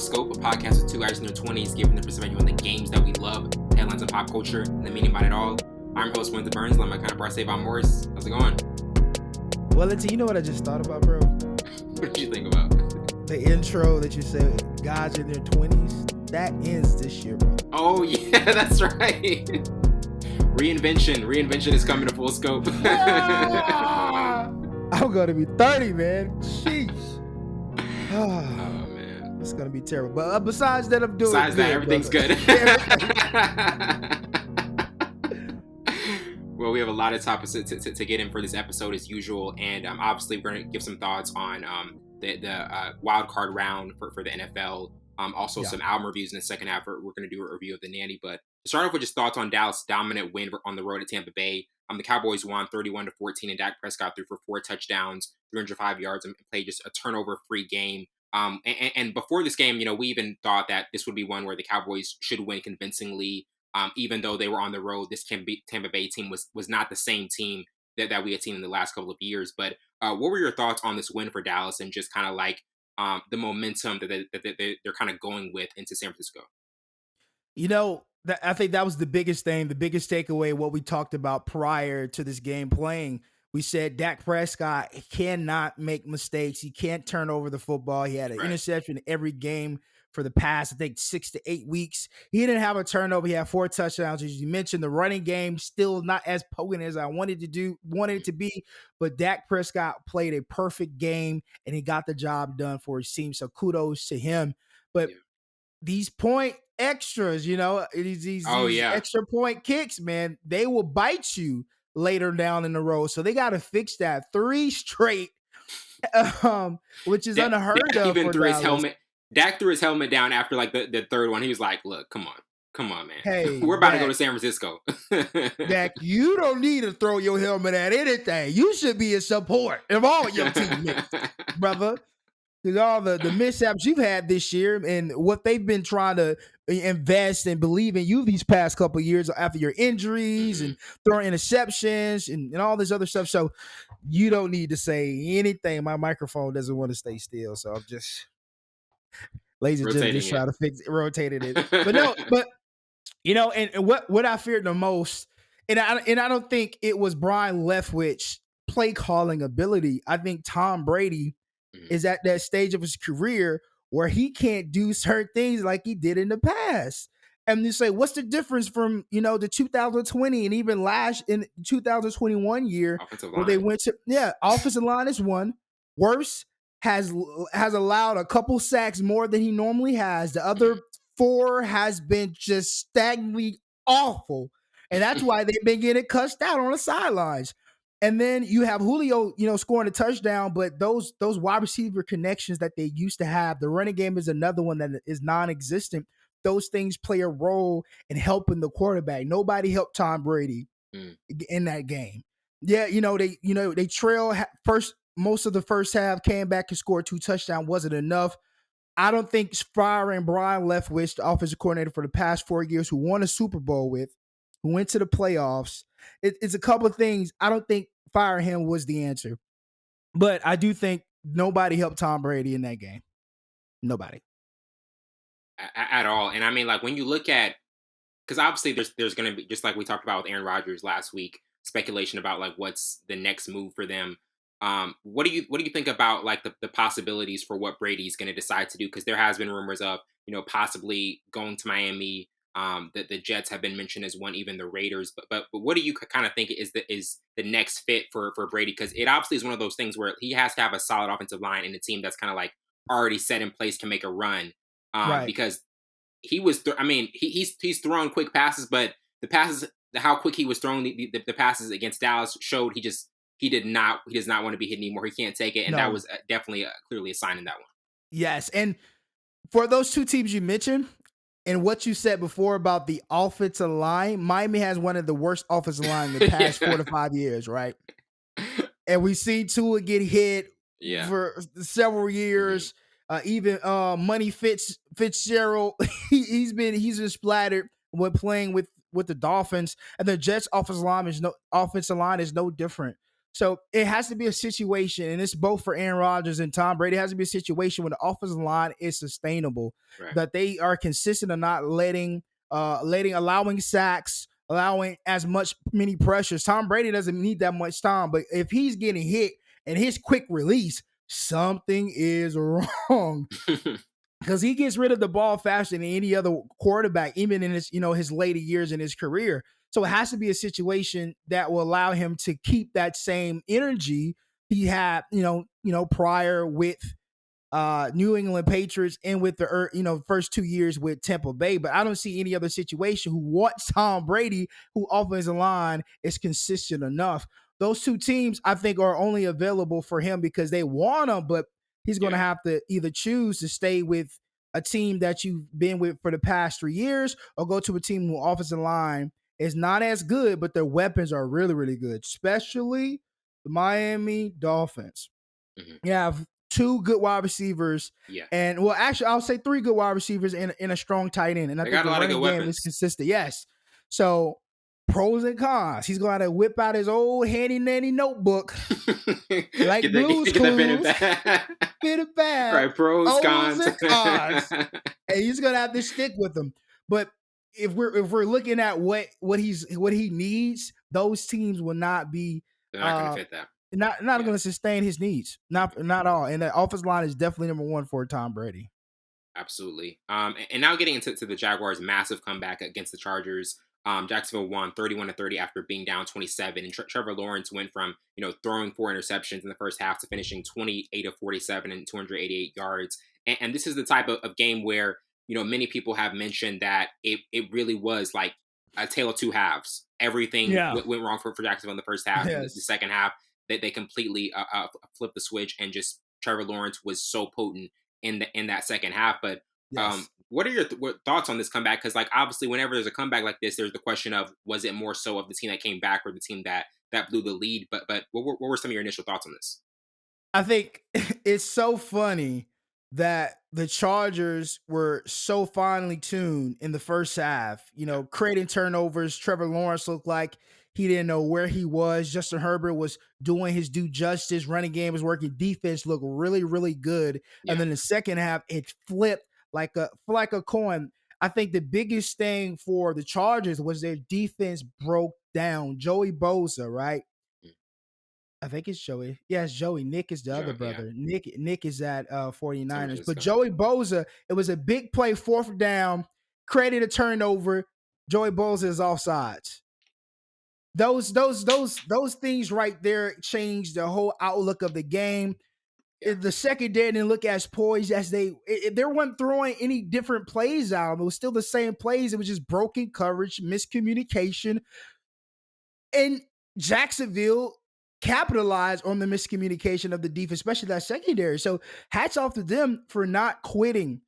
Scope, a podcast with two guys in their 20s, giving their perspective on the games that we love, headlines of pop culture, and the meaning behind it all. I'm host Wellington Burns, and I'm my kind of Savon Morris. How's it going? Wellington, you know what I just thought about, bro? What did you think about? The intro that you said, guys in their 20s, that ends this year, bro. Oh, yeah, that's right. Reinvention is coming to full scope. I'm going to be 30, man. Sheesh. Oh, man. It's going to be terrible. But besides that, I'm doing Besides good, that, everything's brother. good. Well, we have a lot of topics to get in for this episode as usual. And obviously, we're going to give some thoughts on the wild card round for the NFL. Also, some album reviews in the second half. We're going to do a review of the Nanny. But to start off with just thoughts on Dallas' dominant win on the road at Tampa Bay. The Cowboys won 31-14, and Dak Prescott threw for 4 touchdowns, 305 yards, and played just a turnover-free game. And before this game, we even thought that this would be one where the Cowboys should win convincingly. Even though they were on the road, this Tampa Bay team was not the same team that we had seen in the last couple of years. But what were your thoughts on this win for Dallas and just kind of like the momentum that they're kind of going with into San Francisco? I think that was the biggest thing, the biggest takeaway, what we talked about prior to this game playing. We said Dak Prescott cannot make mistakes. He can't turn over the football. He had an interception every game for the past, I think, 6 to 8 weeks. He didn't have a turnover. He had 4 touchdowns. As you mentioned, the running game still not as potent as I wanted it to be. But Dak Prescott played a perfect game, and he got the job done for his team. So kudos to him. But these point extras, these extra point kicks, man, they will bite you later down in the road. So they got to fix that. 3 straight, which is unheard of. Even threw his helmet. Dak threw his helmet down after like the third one. He was like, "Look, come on, man. Hey, we're about to go to San Francisco." Dak, you don't need to throw your helmet at anything. You should be in support of all your teammates, brother. Because all the mishaps you've had this year and what they've been trying to invest and believe in you these past couple of years after your injuries and throwing interceptions and all this other stuff. So you don't need to say anything. My microphone doesn't want to stay still. So I'm just, ladies and gentlemen, just trying to rotating it. But and what I feared the most, and I don't think it was Brian Leftwich play calling ability. I think Tom Brady is at that stage of his career where he can't do certain things like he did in the past. And you say, what's the difference from, the 2020 and even in 2021 year where they went to, offensive line is one. Worse has allowed a couple sacks more than he normally has. The other 4 has been just stagnantly awful. And that's why they've been getting cussed out on the sidelines. And then you have Julio, scoring a touchdown, but those wide receiver connections that they used to have, the running game is another one that is non-existent. Those things play a role in helping the quarterback. Nobody helped Tom Brady in that game. Yeah, they trail most of the first half, came back and scored 2 touchdowns, wasn't enough. I don't think firing Brian Leftwich, the offensive coordinator for the past 4 years, who won a Super Bowl who went to the playoffs. It's a couple of things. I don't think firing him was the answer. But I do think nobody helped Tom Brady in that game. Nobody. At all. And I mean, like, when you look at, because obviously there's going to be, just like we talked about with Aaron Rodgers last week, speculation about like what's the next move for them. What do you think about like the possibilities for what Brady's going to decide to do? Because there has been rumors of, possibly going to Miami. That the Jets have been mentioned as one, even the Raiders. But what do you kind of think is the next fit for Brady? Because it obviously is one of those things where he has to have a solid offensive line and a team that's kind of like already set in place to make a run. Because he was, he's throwing quick passes, but the passes, how quick he was throwing the passes against Dallas showed he does not want to be hit anymore. He can't take it, and that was definitely clearly a sign in that one. Yes, and for those 2 teams you mentioned. And what you said before about the offensive line, Miami has one of the worst offensive line in the past 4 to 5 years, right? And we see Tua get hit for several years. Even Money Fitzgerald, he's been splattered when playing with the Dolphins. And the Jets' offensive line is no different. So it has to be a situation, and it's both for Aaron Rodgers and Tom Brady. It has to be a situation where the offensive line is sustainable, Right. that they are consistent of not allowing sacks, allowing as much many pressures. Tom Brady doesn't need that much time, but if he's getting hit and his quick release, something is wrong because he gets rid of the ball faster than any other quarterback, even in his, his later years in his career. So it has to be a situation that will allow him to keep that same energy he had, prior with New England Patriots and with the first 2 years with Tampa Bay. But I don't see any other situation who wants Tom Brady, who offensive line is consistent enough. Those two teams, I think, are only available for him because they want him, but he's going to Yeah. have to either choose to stay with a team that you've been with for the past 3 years or go to a team who offensive line is not as good, but their weapons are really, really good, especially the Miami Dolphins. Hmm. You have two good wide receivers, Yeah. and well, actually, I'll say three good wide receivers in a strong tight end, and I They think got a the lot of good running game is weapons. consistent. Yes, so pros and cons. He's going to whip out his old handy nanny notebook like Blues Get the pen and Clues, pad. bit of bad, Right, pros, O's cons. and cons, and he's going to have to stick with them. But if we're looking at what he needs, those teams will not be They're not going to uh fit that. not Yeah. going to sustain his needs. Not all. And the offensive line is definitely number one for Tom Brady. Absolutely. And now getting into the Jaguars' massive comeback against the Chargers. Jacksonville won 31-30 after being down 27, and Trevor Lawrence went from throwing 4 interceptions in the first half to finishing 28 of 47 and 288 yards. And this is the type of game where many people have mentioned that it really was like a tale of two halves. Everything Yeah. went wrong for Jacksonville in the first half, and the Yes. second half they completely flipped the switch, and just Trevor Lawrence was so potent in that second half. But Yes. what are your thoughts on this comeback? Because like obviously, whenever there's a comeback like this, there's the question of was it more so of the team that came back or the team that blew the lead? But what were some of your initial thoughts on this? I think it's so funny that the Chargers were so finely tuned in the first half, Yeah, creating turnovers. Trevor Lawrence looked like he didn't know where he was. Justin Herbert was doing his due justice. Running game was working. Defense looked really, really good. And yeah, then the second half, it flipped like a coin. I think the biggest thing for the Chargers was their defense broke down. Joey Bosa, right? mm, I think it's Joey. Yeah, it's Joey. Nick is the other Joe, yeah, brother. Nick is at San 49ers. But Francisco. Joey Bosa, it was a big play, fourth down, created a turnover. Joey Bosa is offsides. Those things right there changed the whole outlook of the game. Yeah, The secondary didn't look as poised as they weren't throwing any different plays out. It was still the same plays. It was just broken coverage, miscommunication, and Jacksonville capitalized on the miscommunication of the defense, especially that secondary. So hats off to them for not quitting.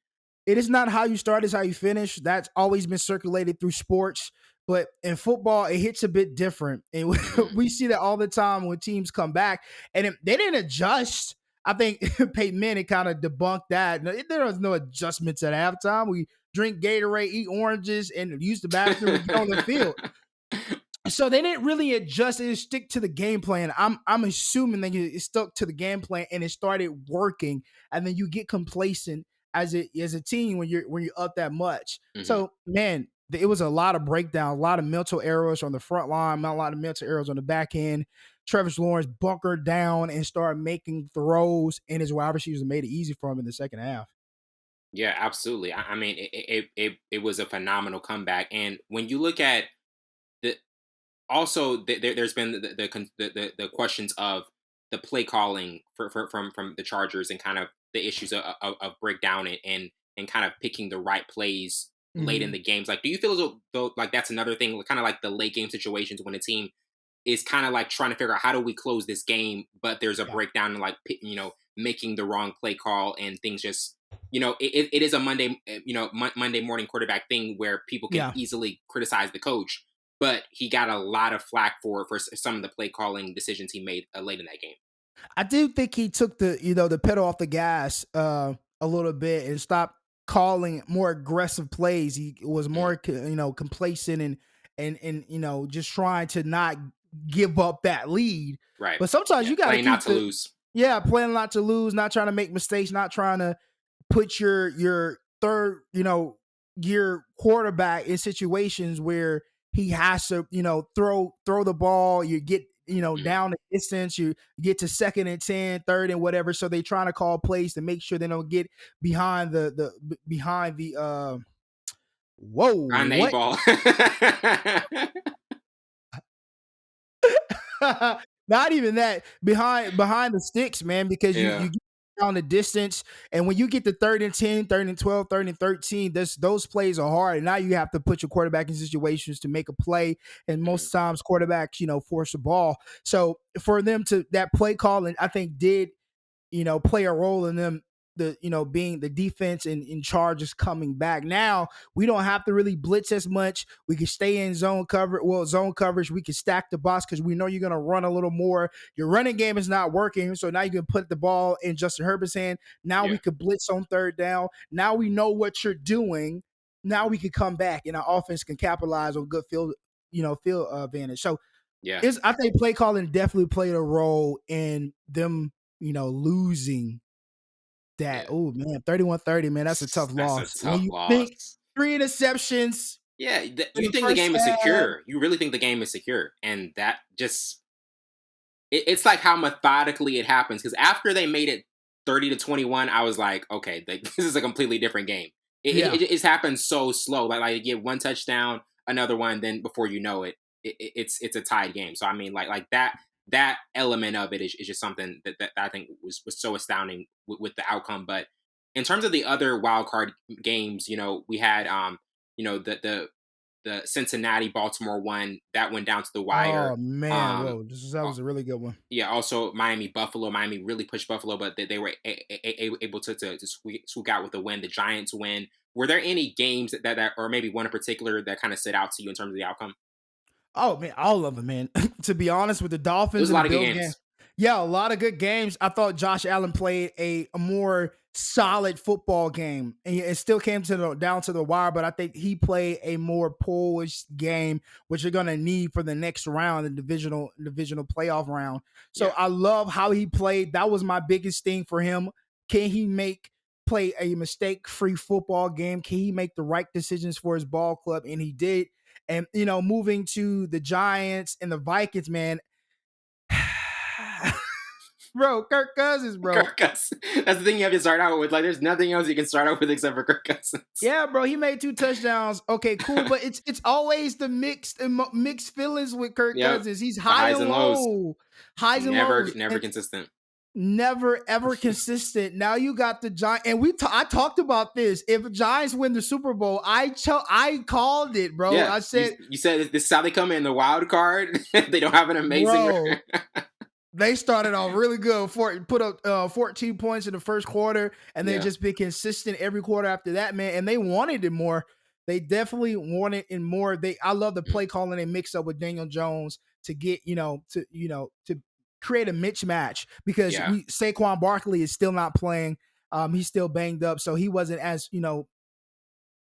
It is not how you start, it's how you finish. That's always been circulated through sports. But in football, it hits a bit different. And mm, we see that all the time when teams come back. And they didn't adjust. I think Peyton Manning kind of debunked that. There was no adjustments at halftime. We drink Gatorade, eat oranges, and use the bathroom and get on the field. So they didn't really adjust and stick to the game plan. I'm assuming they stuck to the game plan and it started working, and then you get complacent as a team when you're up that much. hmm So man, it was a lot of breakdown, a lot of mental errors on the front line, a lot of mental errors on the back end. Travis Lawrence bunkered down and started making throws, and his wide receivers made it easy for him in the second half. yeah, absolutely. I mean, it was a phenomenal comeback, and when you look at the also there's been the questions of the play calling from the Chargers and kind of the issues of breakdown and kind of picking the right plays late in Mhm. the games. Like, do you feel as though like that's another thing, kind of like the late game situations when a team is kind of like trying to figure out how do we close this game, but there's a Yeah. breakdown and like making the wrong play call and things just it is a Monday Monday morning quarterback thing where people can Yeah. easily criticize the coach, but he got a lot of flack for some of the play calling decisions he made late in that game. I do think he took the pedal off the gas a little bit and stopped calling more aggressive plays. He was Mm, more complacent and just trying to not. give up that lead. Right. But sometimes Yeah. you got to Playing not keep to lose. playing not to lose, not trying to make mistakes, not trying to put your third, your quarterback in situations where he has to, throw the ball. You get, down the distance, you get to 2nd and 10, 3rd and whatever. So they trying to call plays to make sure they don't get behind the whoa, On the 8 what? ball. Not even that, behind the sticks, man, because you get down the distance, and when you get to 3rd and 10, 3rd and 12, 3rd and 13, those plays are hard. And now you have to put your quarterback in situations to make a play, and most times quarterbacks, force the ball. So for them to that play call, and I think did play a role in them, being the defense in charge is coming back. Now we don't have to really blitz as much. We can stay in zone coverage. We can stack the box because we know you're going to run a little more. Your running game is not working, so now you can put the ball in Justin Herbert's hand. Now we could blitz on 3rd down. Now we know what you're doing. Now we can come back, and our offense can capitalize on good field advantage. So I think play calling definitely played a role in them, losing that. Oh man, 31-30, man, that's a tough loss. That's a When tough you think loss. 3 interceptions. Yeah, you think the game is secure. You really think the game is secure. And that just it's like how methodically it happens. Because after they made it 30-21, I was like, okay, this is a completely different game. It's happened so slow. Like you get one touchdown, another one, then before you know it, it's a tied game. So I mean, like that element of it is just something that I think was so astounding with the outcome. But in terms of the other wild card games, we had the Cincinnati Baltimore one that went down to the wire. Oh man, whoa, that was a really good one. Yeah, also Miami Buffalo. Miami really pushed Buffalo, but they were able to squeak out with a win. The Giants win. Were there any games that or maybe one in particular that kind of stood out to you in terms of the outcome? Oh man, all of them, man. To be honest, with the Dolphins There's a and lot the of good Bills game, games. yeah, a lot of good games. I thought Josh Allen played a more solid football game, and it still came down to the wire. But I think he played a more poised game, which you're gonna need for the next round, the divisional playoff round. So I love how he played. That was my biggest thing for him. Can he play a mistake-free football game? Can he make the right decisions for his ball club? And he did. And moving to the Giants and the Vikings, man. Bro, Kirk Cousins, bro. Kirk Cousins. That's the thing you have to start out with. Like, there's nothing else you can start out with except for Kirk Cousins. Yeah, bro, he made 2 touchdowns. Okay, cool, but it's always the mixed feelings with Kirk Cousins. He's highs and lows. Highs and lows. Never consistent. Never ever consistent. Now you got the Giants, and I talked about this. If the Giants win the Super Bowl, I called it, bro. Yeah, I said you said this is how they come in the wild card. They don't have an amazing. They started off really good. Put up 14 points in the first quarter, and they've just been consistent every quarter after that, man. And they wanted it more. They definitely wanted it more. I love the play calling they mix up with Daniel Jones to get to create a mismatch because Saquon Barkley is still not playing. He's still banged up, so he wasn't as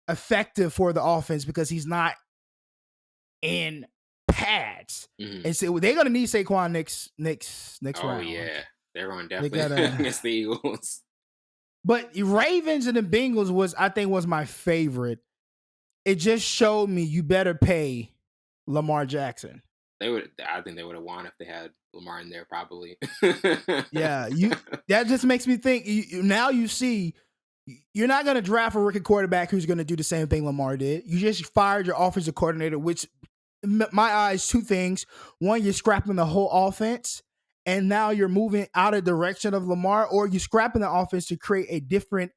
effective for the offense because he's not in pads. And so they're gonna need Saquon next round. Oh yeah, they're going definitely against the Eagles. But Ravens and the Bengals was my favorite. It just showed me you better pay Lamar Jackson. I think they would have won if they had Lamar in there, probably. Yeah, that just makes me think. Now you see, you're not going to draft a rookie quarterback who's going to do the same thing Lamar did. You just fired your offensive coordinator, which, in my eyes, 2 things. One, you're scrapping the whole offense, and now you're moving out of direction of Lamar, or you're scrapping the offense to create a different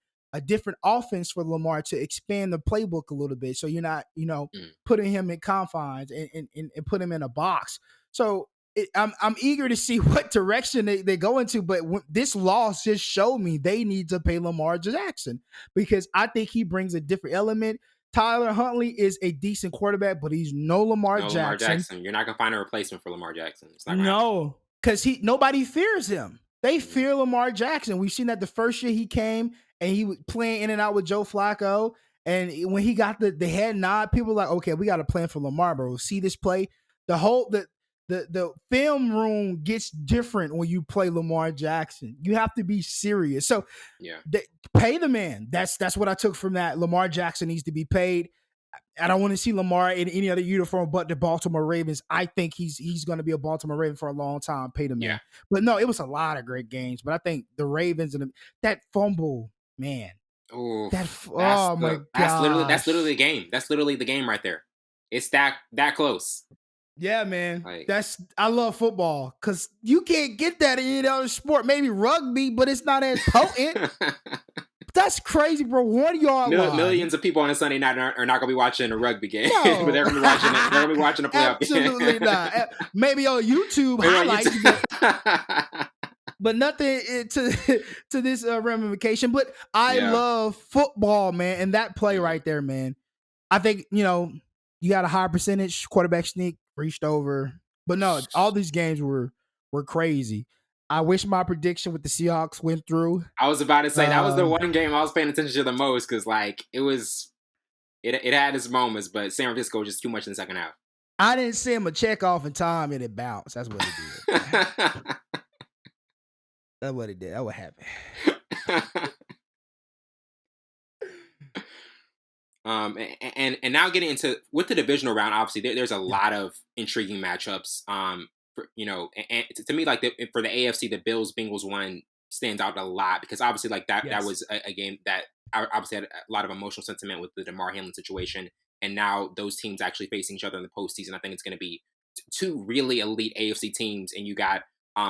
offense for Lamar to expand the playbook a little bit. So you're not, putting him in confines and put him in a box. So I'm eager to see what direction they go into. But this loss just showed me they need to pay Lamar Jackson because I think he brings a different element. Tyler Huntley is a decent quarterback, but he's no Lamar Jackson. You're not gonna find a replacement for Lamar Jackson. It's not no, because nobody fears him. They fear Lamar Jackson. We've seen that the first year he came and he was playing in and out with Joe Flacco. And when he got the head nod, people were like, okay, we got a plan for Lamar, bro. See this play? the film room gets different when you play Lamar Jackson. You have to be serious. So Yeah. pay the man. That's what I took from that. Lamar Jackson needs to be paid. I don't want to see Lamar in any other uniform but the Baltimore Ravens. I think he's going to be a Baltimore Raven for a long time. Pay the man. Yeah. But no, it was a lot of great games. But I think the Ravens and that fumble, man. Oof, Oh my god. That's literally the game. That's literally the game right there. It's that close. Yeah, man. Like, I love football because you can't get that in any other sport. Maybe rugby, but it's not as potent. That's crazy, bro. 1 yard line. Millions of people on a Sunday night are not going to be watching a rugby game, but they're going to be watching it. They're going to be watching a playoff Absolutely game. not. Maybe on YouTube highlights, but nothing to this ramification. But I love football, man, and that play right there, man. I think you got a high percentage quarterback sneak, reached over, but no, all these games were crazy. I wish my prediction with the Seahawks went through. I was about to say that was the one game I was paying attention to the most because, like, it had its moments, but San Francisco was just too much in the second half. I didn't send him a check off in time and it bounced. That's what it did. That's what it did. That what happened. And now getting into with the divisional round, obviously there's a lot of intriguing matchups. And to me, like for the AFC, the Bills-Bengals one stands out a lot because obviously, like that was a game that obviously had a lot of emotional sentiment with the DeMar Hamlin situation, and now those teams actually facing each other in the postseason. I think it's going to be two really elite AFC teams, and you got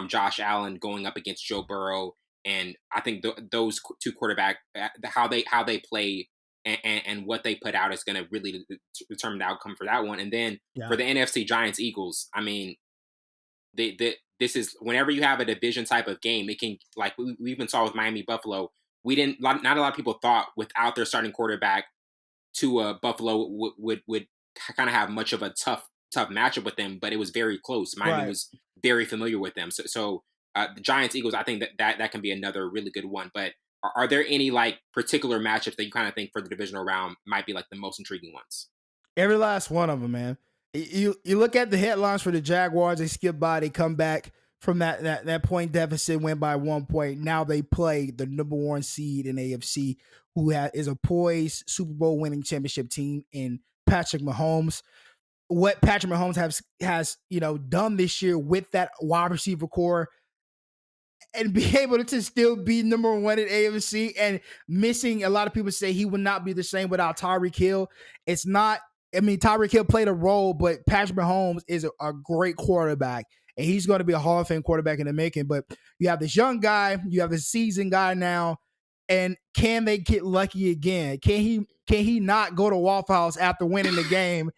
Josh Allen going up against Joe Burrow, and I think those two quarterback how they play. And what they put out is going to really determine the outcome for that one. And then for the NFC, Giants Eagles. I mean, this is whenever you have a division type of game, it can, like we even saw with Miami Buffalo. Not a lot of people thought without their starting quarterback to Buffalo would kind of have much of a tough matchup with them, but it was very close. Miami was very familiar with them. So the Giants Eagles, I think that can be another really good one. But are there any like particular matchups that you kind of think for the divisional round might be like the most intriguing ones? Every last one of them, man. You look at the headlines for the Jaguars, they skip by, they come back from that point deficit, went by 1 point. Now they play the number one seed in AFC, who is a poised Super Bowl winning championship team in Patrick Mahomes. What Patrick Mahomes has done this year with that wide receiver core, and be able to still be number one in AFC and missing. A lot of people say he would not be the same without Tyreek Hill. It's not. I mean, Tyreek Hill played a role, but Patrick Mahomes is a great quarterback, and he's going to be a Hall of Fame quarterback in the making. But you have this young guy, you have this seasoned guy now, and can they get lucky again? Can he not go to Waffle House after winning the game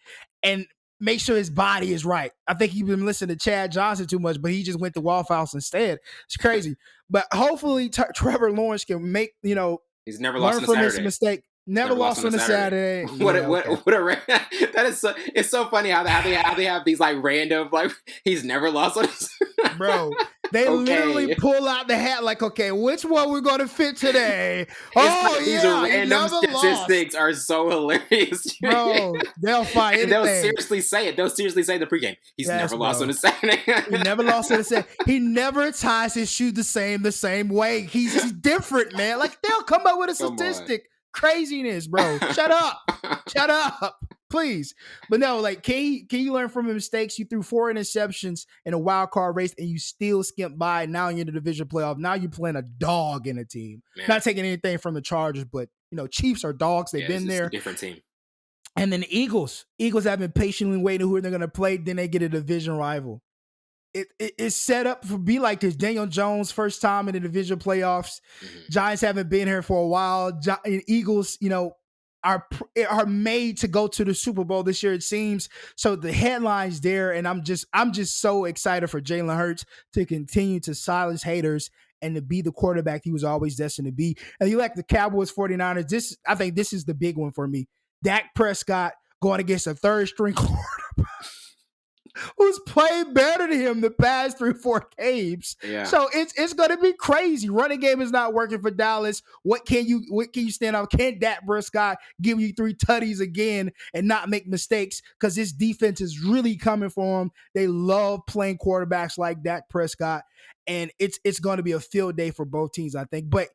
and make sure his body is right? I think he's been listening to Chad Johnson too much, but he just went to Waffle House instead. It's crazy. But hopefully Trevor Lawrence can make, he's never lost on a from Saturday. This mistake. Never lost on a Saturday. What that is so, it's so funny how they have these like random, like, he's never lost on a Bro, they literally pull out the hat like, okay, which one we're going to fit today? These random statistics are so hilarious. Bro, they'll find anything. They'll seriously say it. They'll seriously say the pregame. He's never lost on a Saturday. He never lost on a Saturday. He never ties his shoes the same way. He's different, man. Like, they'll come up with a statistic. Craziness, bro. Shut up, please. But no, like, can you learn from your mistakes? You threw 4 interceptions in a wild card race and you still skimp by. Now you're in the division playoff. Now you're playing a dog in a team. Man. Not taking anything from the Chargers, but Chiefs are dogs. They've been there. A different team. And then the Eagles have been patiently waiting who they're going to play. Then they get a division rival. It's set up to be like this. Daniel Jones, first time in the division playoffs. Mm-hmm. Giants haven't been here for a while. Eagles, are made to go to the Super Bowl this year, it seems. So the headlines there, and I'm just so excited for Jalen Hurts to continue to silence haters and to be the quarterback he was always destined to be. And you like the Cowboys 49ers. I think this is the big one for me. Dak Prescott going against a third string quarterback who dudes play better than him the past 3-4 games. Yeah. So it's gonna be crazy. Running game is not working for Dallas. What can you stand out? Can Dak Prescott give you 3 tutties again and not make mistakes? Because this defense is really coming for him. They love playing quarterbacks like Dak Prescott, and it's going to be a field day for both teams, I think. But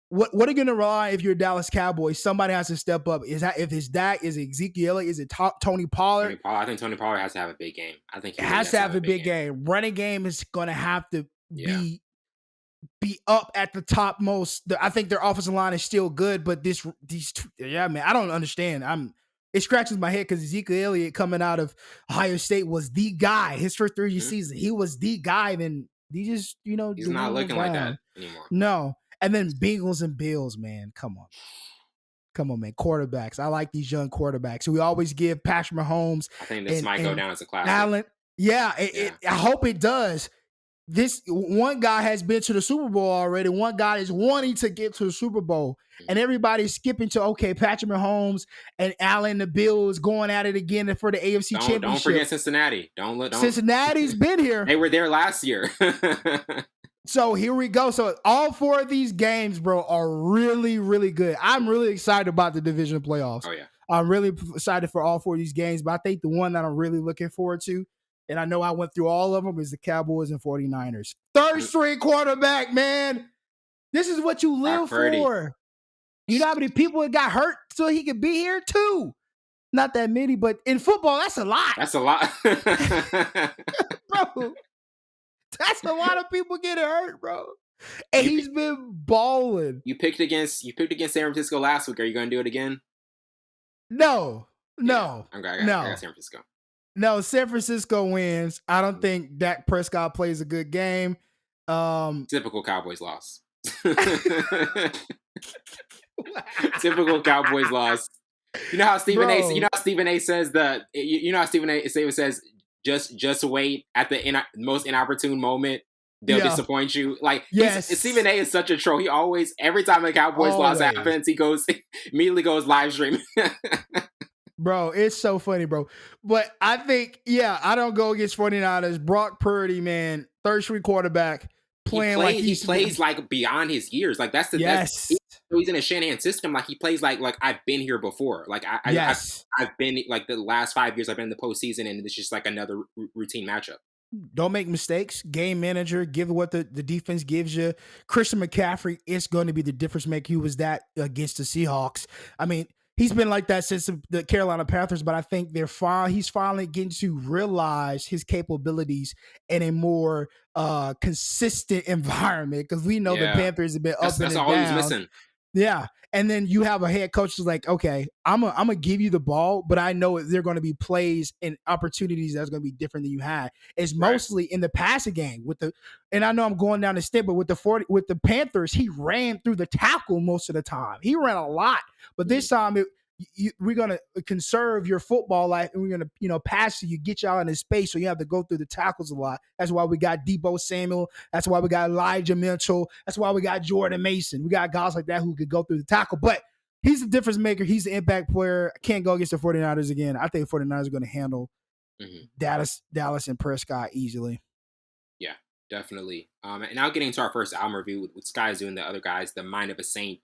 what are you going to rely if you're a Dallas Cowboys? Somebody has to step up. Is that if it's Dak? Is it Ezekiel? Is it Tony Pollard? I think Tony Pollard has to have a big game. I think he has to have a big game. Running game is going to have to be up at the top most. I think their offensive line is still good, but man, I don't understand. It scratches my head because Ezekiel Elliott coming out of Ohio State was the guy. His first 3 season, he was the guy. Then he just, he's not looking like that anymore. No. And then Bengals and Bills, man. Come on, man. Quarterbacks. I like these young quarterbacks. We always give Patrick Mahomes. I think this might go down as a classic. Talent. Yeah, I hope it does. This one guy has been to the Super Bowl already. One guy is wanting to get to the Super Bowl. And everybody's skipping to, Patrick Mahomes and Allen, the Bills going at it again for the AFC Championship. Don't forget Cincinnati. Cincinnati's been here. They were there last year. So here we go. So all 4 of these games, bro, are really, really good. I'm really excited about the division playoffs. Oh, yeah. I'm really excited for all 4 of these games, but I think the one that I'm really looking forward to, and I know I went through all of them, is the Cowboys and 49ers. Third string quarterback, man. This is what you live for. You know how many people got hurt so he could be here? 2. Not that many, but in football, that's a lot. That's a lot. Bro. That's a lot of people getting hurt, bro. And he's been balling. You picked against San Francisco last week. Are you going to do it again? No. I got San Francisco. No, San Francisco wins. I don't think Dak Prescott plays a good game. Typical Cowboys loss. Typical Cowboys loss. You know how Stephen A. says says just wait at the most inopportune moment. They'll disappoint you. Like, Stephen A. is such a troll. He always, every time a Cowboys loss happens, he immediately goes live streaming. Bro, it's so funny, bro. But I think, I don't go against 49ers. Brock Purdy, man, third string quarterback, he plays like beyond his years. Like he's in a Shanahan system. Like he plays like I've been here before. Like I've been like the last 5 years I've been in the postseason, and it's just like another routine matchup. Don't make mistakes. Game manager, give what the defense gives you. Christian McCaffrey is going to be the difference maker. He was that against the Seahawks. I mean, he's been like that since the Carolina Panthers, but I think he's finally getting to realize his capabilities in a more consistent environment, because we know the Panthers have been up and down. That's all he's missing. Yeah. And then you have a head coach who's like, okay, I'm gonna give you the ball, but I know there are going to be plays and opportunities that's going to be different than you had. It's mostly in the passing game and I know I'm going down the step, but with the Panthers, he ran through the tackle most of the time. He ran a lot, but this time we're going to conserve your football life, and we're going to, pass you, get y'all in the space, so you have to go through the tackles a lot. That's why we got Deebo Samuel. That's why we got Elijah Mitchell. That's why we got Jordan Mason. We got guys like that who could go through the tackle, but he's the difference maker. He's the impact player. I can't go against the 49ers again. I think 49ers are going to handle Dallas and Prescott easily. Yeah, definitely. And now getting into our first album review with Skyzoo and the other guys, The Mind of a Saint.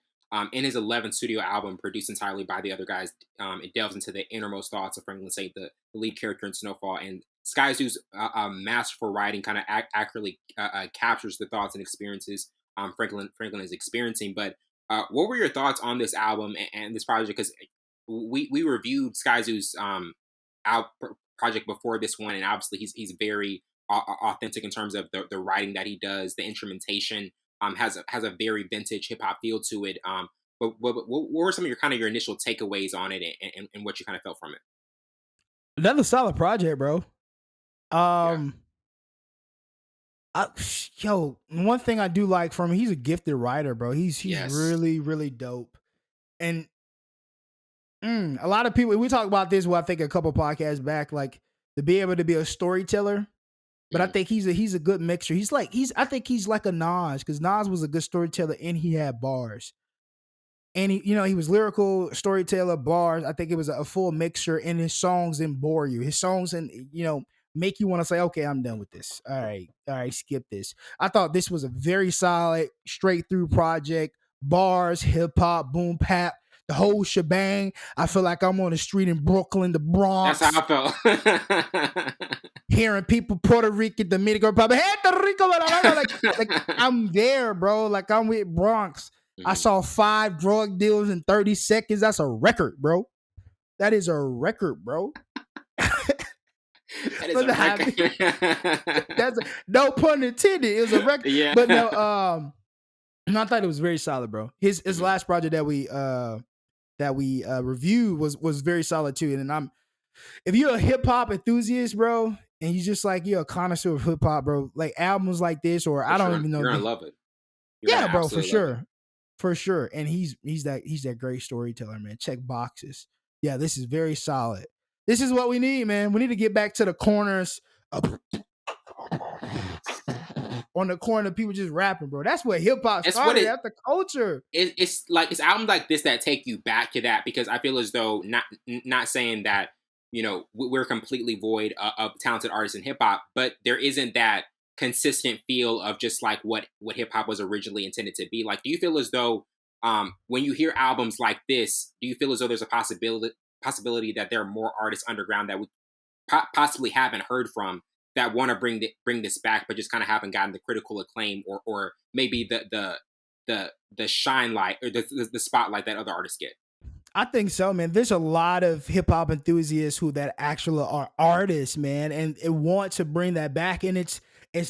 In his 11th studio album, produced entirely by the other guys, it delves into the innermost thoughts of Franklin Saint, the lead character in Snowfall. And Skyzoo's masterful writing kind of accurately captures the thoughts and experiences Franklin is experiencing. But what were your thoughts on this album and this project? Because we reviewed Skyzoo's project before this one, and obviously he's very authentic in terms of the writing that he does, the instrumentation. Has a very vintage hip hop feel to it. But what were some of your initial takeaways on it, and what you kind of felt from it? Another solid project, bro. One thing I do like from him, he's a gifted writer, bro. He's really, really dope. And a lot of people, we talked about this, I think a couple podcasts back, like to be able to be a storyteller. But I think he's a good mixture. I think he's like a Nas, because Nas was a good storyteller and he had bars. And he was lyrical, storyteller, bars. I think it was a full mixture, and his songs didn't bore you. His songs, and make you want to say, okay, I'm done with this. All right, skip this. I thought this was a very solid, straight through project. Bars, hip hop, boom bap, the whole shebang. I feel like I'm on the street in Brooklyn, the That's Bronx, how I felt. hearing people Puerto Rican, Dominican Republic, Puerto Rico, like I'm there, bro. Like I'm with Bronx. I saw 5 drug deals in 30 seconds. That's a record, bro. That is a record, bro. That is a record. That's no pun intended. It was a record. Yeah. But no, I thought it was very solid, bro. His last project that we reviewed was very solid too. And if you're a hip hop enthusiast, bro, and you just like you're a connoisseur of hip hop, bro, like albums like this, or I don't even know. You're gonna love it. Yeah, bro, for sure. For sure. And he's that great storyteller, man. Check boxes. Yeah, this is very solid. This is what we need, man. We need to get back to the corners on the corner, people just rapping, bro. That's what hip hop started. That's the culture. It's like it's albums like this that take you back to that, because I feel as though not saying that, you know, we're completely void of talented artists in hip hop, but there isn't that consistent feel of just like what hip hop was originally intended to be. Like, do you feel as though when you hear albums like this, do you feel as though there's a possibility that there are more artists underground that we possibly haven't heard from that want to bring this back, but just kind of haven't gotten the critical acclaim or maybe the shine light or the spotlight that other artists get? I think so, man. There's a lot of hip hop enthusiasts who that actually are artists, man, and want to bring that back. And it's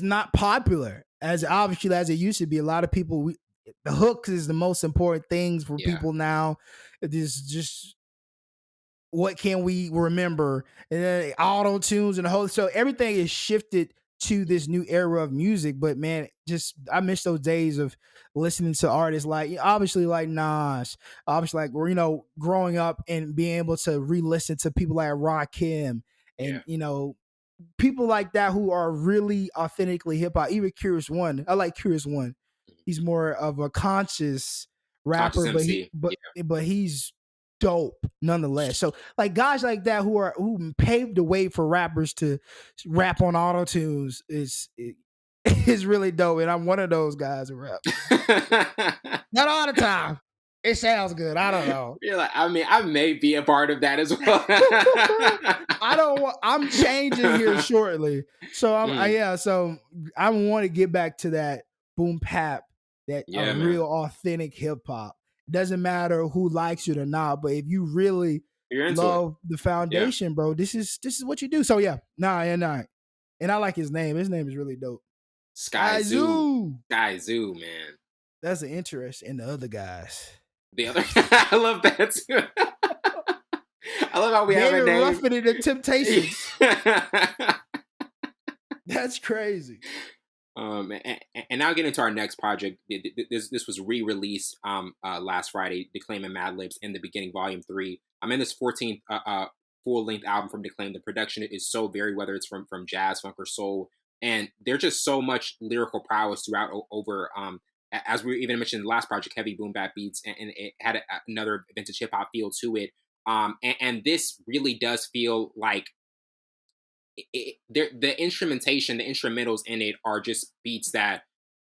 not popular as obviously as it used to be. A lot of people, the hooks is the most important things for people now. It is just what can we remember, and then auto tunes and the whole. So everything is shifted to this new era of music. But man, just I miss those days of listening to artists like obviously like Nas, obviously like you know growing up and being able to re-listen to people like Rakim and you know people like that who are really authentically hip hop. Even Curious One, I like Curious One. He's more of a conscious rapper, but he's dope nonetheless. So like guys like that who paved the way for rappers to rap on auto tunes is really dope, and I'm one of those guys who rap. Not all the time. It sounds good. I don't know. You're like, I mean, I may be a part of that as well. I'm changing here shortly. So so I want to get back to that boom bap, that real authentic hip hop. Doesn't matter who likes it or not, but if you really love the foundation, bro, this is what you do. So and I like his name. His name is really dope. Skyzoo, man. That's an interest in the other guys. The other, I love that too. I love how we have a name. Roughing it, the Temptations. That's crazy. And now get into our next project. This was re-released last Friday. Declaime and Madlib's In the Beginning, Volume 3. I'm in this 14th full-length album from Declaime. The production is so varied, whether it's from jazz, funk, or soul, and there's just so much lyrical prowess throughout. Over as we even mentioned in the last project, heavy boom bap beats, and it had another vintage hip hop feel to it. And this really does feel like the instrumentation, the instrumentals in it are just beats that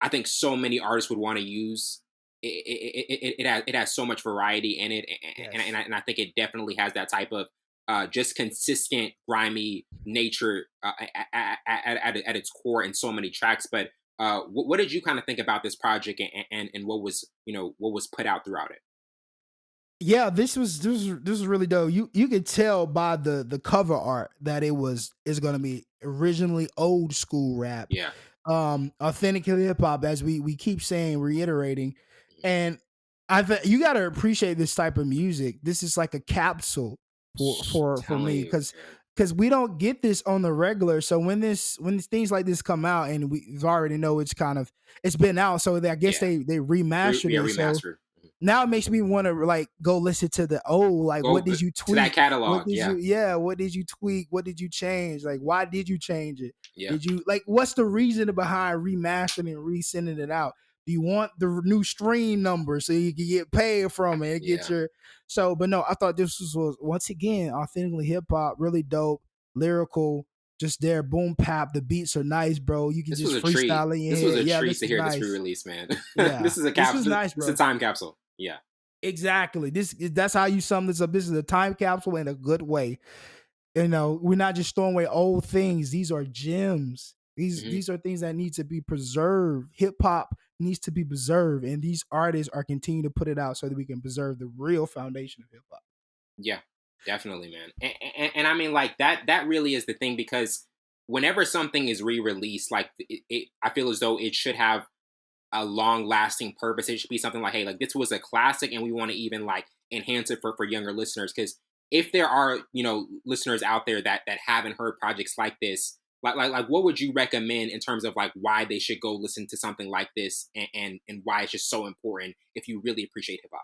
I think so many artists would want to use. It has so much variety in it, and I think it definitely has that type of just consistent grimy nature at its core in so many tracks. But what did you kind of think about this project and what was put out throughout it? Yeah, this was really dope. You could tell by the cover art that it's gonna be originally old school rap. Yeah. Authentic hip hop, as we keep saying, reiterating. And you gotta appreciate this type of music. This is like a capsule for me, because we don't get this on the regular. So when things like this come out, and we already know it's been out, so I guess they remastered it. Remastered. So now it makes me want to like go listen to the old, like what did you tweak? That catalog, what did you tweak? What did you change? Like why did you change it? Yeah. Did you what's the reason behind remastering and resending it out? Do you want the new stream number so you can get paid from it and get but no, I thought this was once again authentically hip hop, really dope, lyrical. just there, boom, pap. The beats are nice, bro. You can This was just a treat. freestyle in your This was head. a Yeah, treat this to is hear this nice. re-release, man. Yeah, This is a this was capsule. nice, This is a bro. time capsule. Yeah. Exactly. That's how you sum this up. This is a time capsule in a good way. You know, we're not just throwing away old things. These are gems. Hmm. These are things that need to be preserved. Hip hop needs to be preserved, and these artists are continuing to put it out so that we can preserve the real foundation of hip hop. Yeah, definitely, man. And I mean, like that really is the thing because whenever something is re-released, like I feel as though it should have a long-lasting purpose. It should be something like, hey, like this was a classic, and we want to even like enhance it for younger listeners. Because if there are listeners out there that haven't heard projects like this, like what would you recommend in terms of like why they should go listen to something like this and why it's just so important if you really appreciate hip hop?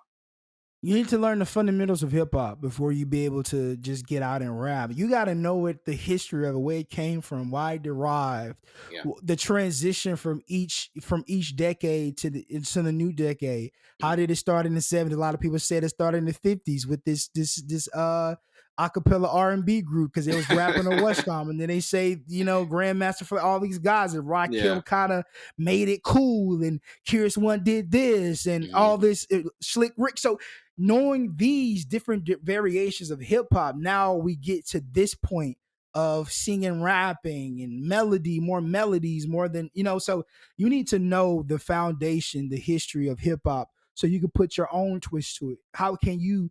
You need to learn the fundamentals of hip hop before you be able to just get out and rap. You got to know what the history of it, where it came from, why it derived, Yeah. the transition from each decade to the new decade. How Mhm. did it start in the 70s? A lot of people said it started in the 50s with this acapella R&B group because it was rapping on Westcom, and then they say Grandmaster for all these guys and Yeah. Rakim kind of made it cool, and Curious One did this, and Hmm. all this Slick Rick. So knowing these different variations of hip hop, now we get to this point of singing, rapping, and more melodies, more than So you need to know the foundation, the history of hip hop, so you can put your own twist to it. How can you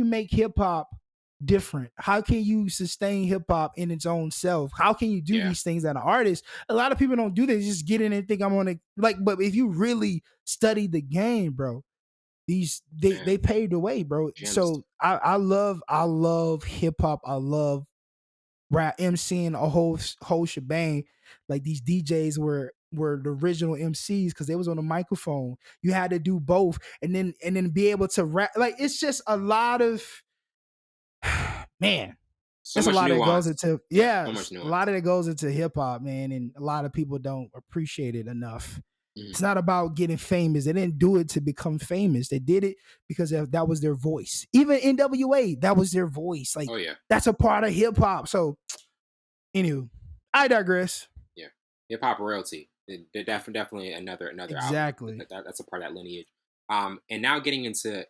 make hip hop different? How can you sustain hip hop in its own self? How can you do Yeah, these things as an artist? A lot of people don't do this. Just get in and think I'm gonna like. But if you really study the game, bro, these man. they paved the way, bro. Gems. So I love hip hop. I love rap, MCing a whole shebang. Like these DJs were the original MCs because they was on the microphone. You had to do both, and then be able to rap. Like it's just a lot of man. So It's a much lot that goes nuance. into Yeah, so much a lot nuance. of that goes into hip hop, man, and a lot of people don't appreciate it enough. Hmm. It's not about getting famous. They didn't do it to become famous. They did it because that was their voice. Even NWA, that was their voice. Like Oh yeah, that's a part of hip hop. So, anywho, I digress. yeah. Hip hop royalty. They're definitely another album. Exactly. That's a part of that lineage. And now getting into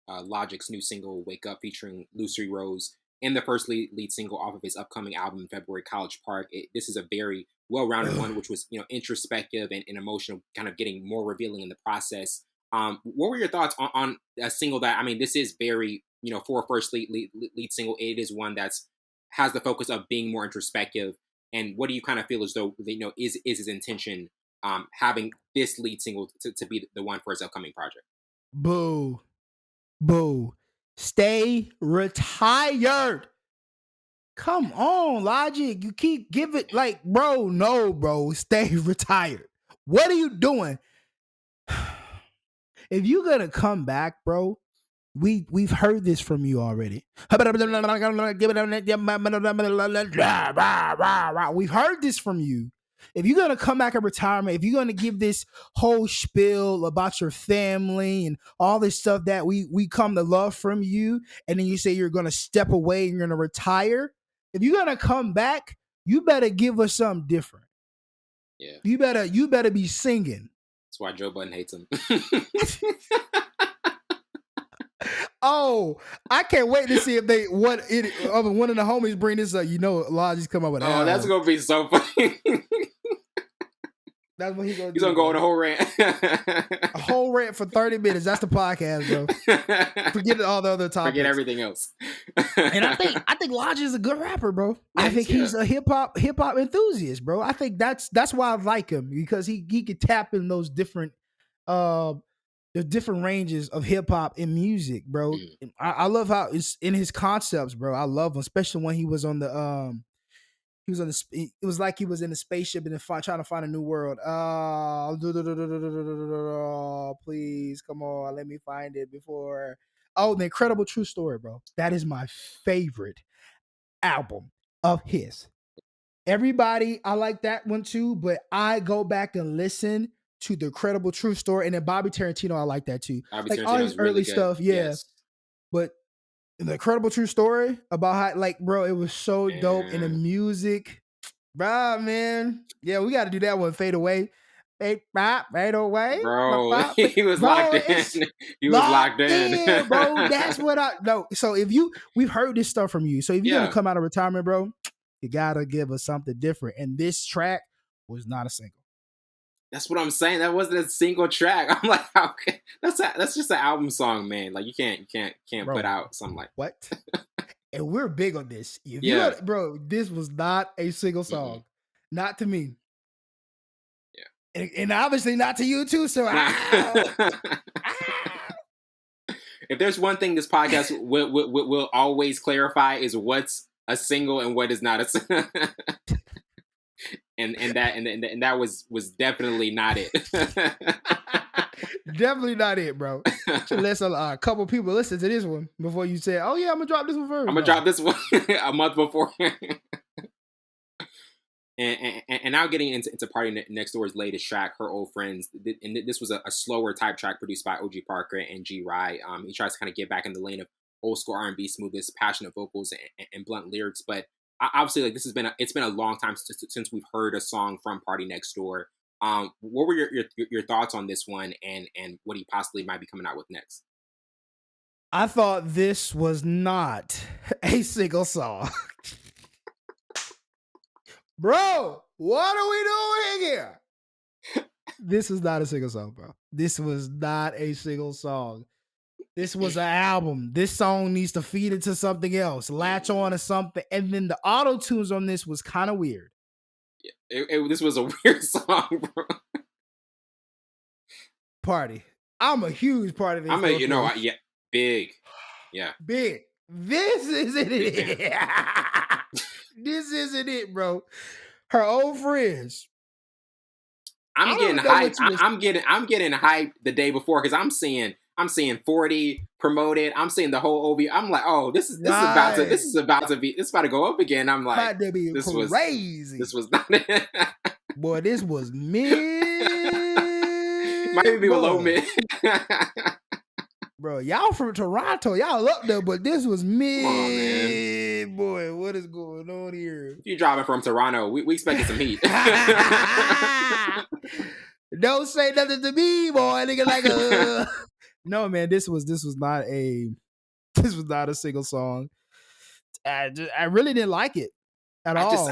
Logic's new single "Wake Up" featuring Lucy Rose and the first lead single off of his upcoming album February College Park. This is a very well-rounded one, which was introspective and emotional, kind of getting more revealing in the process. What were your thoughts on a single that I mean, this is very for a first lead single, it is one that's has the focus of being more introspective. And what do you kind of feel as though is his intention having this lead single to be the one for his upcoming project? Boo. Boo. Stay retired. Come on, Logic. You keep giving like, bro, no, bro. Stay retired. What are you doing? If you're gonna come back, bro, we've heard this from you already. We've heard this from you. If you're gonna come back in retirement, if you're gonna give this whole spiel about your family and all this stuff that we come to love from you, and then you say you're gonna step away and you're gonna retire, if you're gonna come back, you better give us something different. Yeah, You better be singing. that's why Joe Budden hates him. Oh, I can't wait to see if they one of the homies bring this up. Logic's come up with an Oh, that's album. gonna be so funny. That's what he's gonna He's do. gonna go on Bro. a whole rant. A whole rant for 30 minutes. That's the podcast, bro. Forget all the other topics. Forget everything else. And I think Logic is a good rapper, bro. Yeah, I think he's a hip hop enthusiast, bro. I think that's why I like him, because he could tap in those different uh the different ranges of hip hop and music, bro. Mm. I love how it's in his concepts, bro. I love him, especially when he was on the he was on the. It was like he was in a spaceship and trying to find a new world. Please come on, let me find it before. Oh, the Incredible True Story, bro. That is my favorite album of his. Everybody, I like that one too, but I go back and listen to the Incredible True Story, and then Bobby Tarantino, I like that too. Bobby Like all Tarantino his is really early good. stuff, yeah. Yes. But The incredible true story about how, like, bro, it was so dope in the music. Bro, man. Yeah, we got to do that one. Fade away. Fade away. Bro, he was locked Bro, in. it's He was locked in, bro. in. That's what I know. So we've heard this stuff from you. So if you're gonna come out of retirement, bro, you gotta give us something different. And this track was not a single. That's what I'm saying. That wasn't a single track. I'm like, okay, that's just an album song, man. Like you can't Bro, put out something like what? And we're big on this. If yeah, bro, this was not a single song. Mm-hmm. Not to me. Yeah. And obviously not to you too. So if there's one thing this podcast will always clarify is what's a single and what is not a single. and that was definitely not it. Definitely not it, bro. So let's a couple people listen to this one before you say, "Oh yeah, I'm gonna drop this one first." I'm gonna drop this one a month before. And now getting into Party Next Door's latest track, Her Old Friends, and this was a slower type track produced by OG Parker and G Rye. He tries to kind of get back in the lane of old school R&B smoothness, passionate vocals, and blunt lyrics. But obviously, like it's been a long time since we've heard a song from Party Next Door. What were your thoughts on this one, and what he possibly might be coming out with next? I thought this was not a single song. Bro, what are we doing here? This is not a single song, bro. This was not a single song. This was an album. This song needs to feed into something else, latch on to something. And then the auto tunes on this was kind of weird. This was a weird song, bro. Party. I'm a huge part of this. Big. Yeah. Big. This isn't it. This isn't it, bro. Her Old Friends. I'm getting hyped. I'm getting hyped the day before because I'm seeing 40 promoted. I'm seeing the whole OV. I'm like, oh, this is about to go up again. I'm like, about to be crazy. This was not it. Boy, this was mid. Might be below mid. Bro, y'all from Toronto, y'all up there, but this was mid. Come on, man. Boy, what is going on here? If you driving from Toronto, we expected some heat. Don't say nothing to me, boy. Nigga, like no, man. This was not a single song. I really didn't like it at all.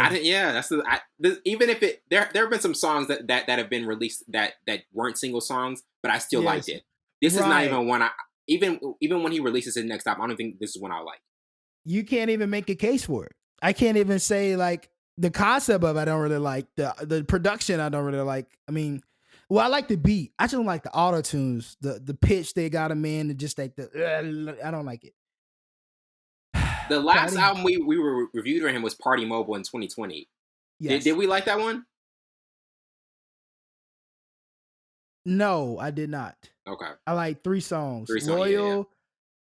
Even if there have been some songs that have been released that weren't single songs, but I still liked it. This is not even one even when he releases his next album, I don't think this is one I like. You can't even make a case for it. I can't even say like the concept of it I don't really like. The production I don't really like. I mean, well, I like the beat. I just don't like the auto tunes, the pitch they got him in, and just like I don't like it. The last album we reviewed for him was Party Mobile in 2020. Yes. Did we like that one? No, I did not. Okay. I like 3 songs. Loyal,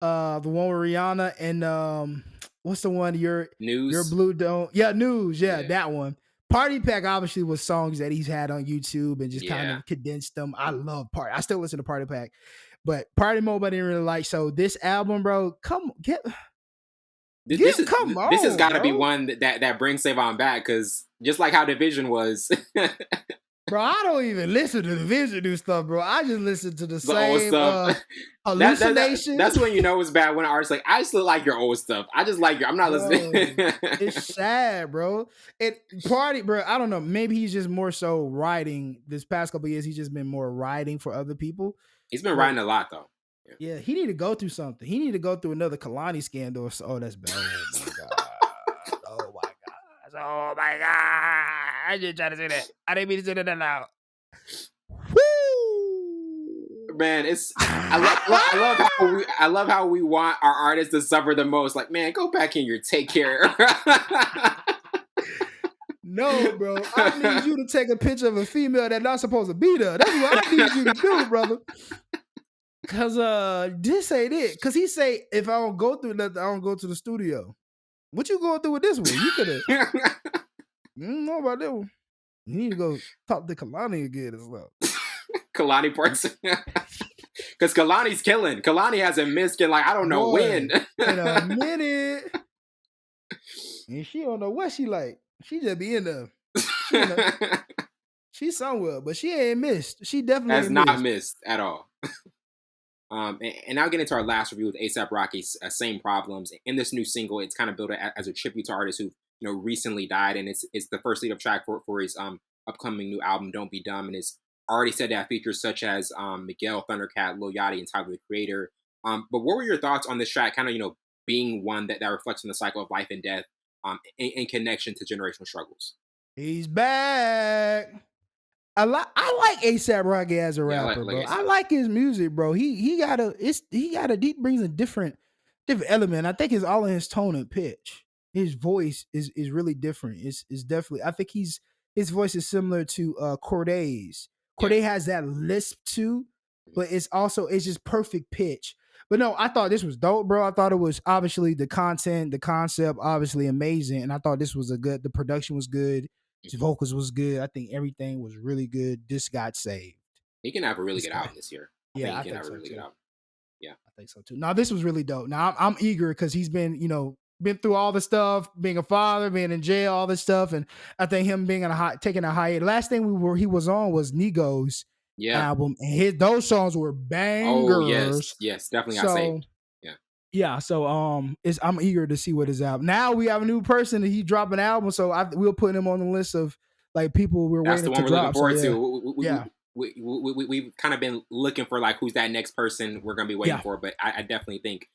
the one with Rihanna, and what's the one? Your Blue Dome. Yeah, News. Yeah, that one. Party Pack obviously was songs that he's had on YouTube and just kind of condensed them. I love Party. I still listen to Party Pack, but Party Mobile I didn't really like. So this album, bro, come on. This has got to be one that brings Savon back, because just like how Division was. Bro, I don't even listen to the Division new stuff, bro. I just listen to the same old stuff. Hallucination. That's when you know it's bad, when an artist's like, I still like your old stuff. I just like I'm not listening. It's sad, bro. Party, bro. I don't know. Maybe he's just more so writing. This past couple of years, he's just been more writing for other people. He's been writing a lot, though. Yeah, he need to go through something. He need to go through another Kalani scandal. Oh, that's bad. Oh my god. Oh my god. Oh my god. I just trying to say that. I didn't mean to say that out. Woo! Man, I love how we want our artists to suffer the most. Like, man, go back in your take care. No, bro. I need you to take a picture of a female that's not supposed to be there. That's what I need you to do, brother. Cause this ain't it. Cause he say if I don't go through nothing, I don't go to the studio. What you going through with this one? You could have. I don't know about that one. You need to go talk to Kalani again as well. Kalani parts. Because Kalani's killing. Kalani hasn't missed in like I don't know Boy, when. in a minute. And she don't know what she like. She just be in the. She in the. She's somewhere, but she ain't missed. She definitely Has ain't not missed. missed at all. And now get into our last review with ASAP Rocky's Same Problems. In this new single, it's kind of built as a tribute to artists who recently died, and it's the first lead-up track for his upcoming new album, Don't Be Dumb, and it's already said to have features such as Miguel, Thundercat, Lil Yachty, and Tyler the Creator. But what were your thoughts on this track? Kind of being one that reflects on the cycle of life and death, in connection to generational struggles. He's back. I like ASAP Rocky as a Yeah, rapper, like bro. I I said. like his music, bro. He brings a different element. I think it's all in his tone and pitch. His voice is really different. It's definitely. I think his voice is similar to Corday's. Yeah. Corday has that lisp too, but it's just perfect pitch. But no, I thought this was dope, bro. I thought it was obviously the concept, obviously amazing, and I thought this was the production was good. His vocals was good. I think everything was really good. This got saved. He can have a really This good guy. album this year. Yeah, I He can think have a so really good too. album. Yeah. I think so too. Now this was really dope. Now I'm eager because he's been, been through all the stuff, being a father, being in jail, all this stuff, and I think him being taking a hiatus. Last thing he was on was Nigo's Yeah. album, and those songs were Oh bangers. yes, definitely got So saved. Yeah. yeah, so I'm eager to see what is out. Now we have a new person that he dropped an album, so we'll put him on the list of like people we're That's the waiting one to we're looking drop. So forward yeah, to. yeah, We've kind of been looking for like who's that next person we're gonna be waiting yeah. for, but I definitely think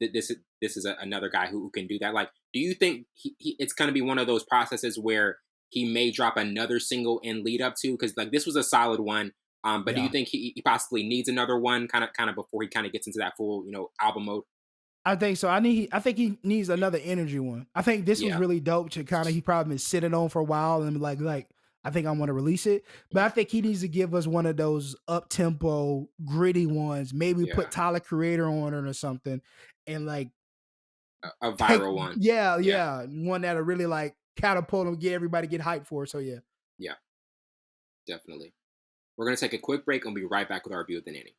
this is another guy who can do that. Like, do you think it's gonna be one of those processes where he may drop another single and lead up to? Because like this was a solid one. But do you Yeah. think he possibly needs another one kind of before he kind of gets into that full album mode? I think so. I think he needs another energy one. I think this was Yeah. really dope to kind of he probably been sitting on for a while and like I think I want to release it. But I think he needs to give us one of those up tempo, gritty ones. Maybe Yeah. put Tyler Creator on it or something, and like A viral one. yeah, one that'll really like catapult him, get everybody get hyped for it. So yeah. Yeah, definitely. We're gonna take a quick break and we'll be right back with our review of the Nanny.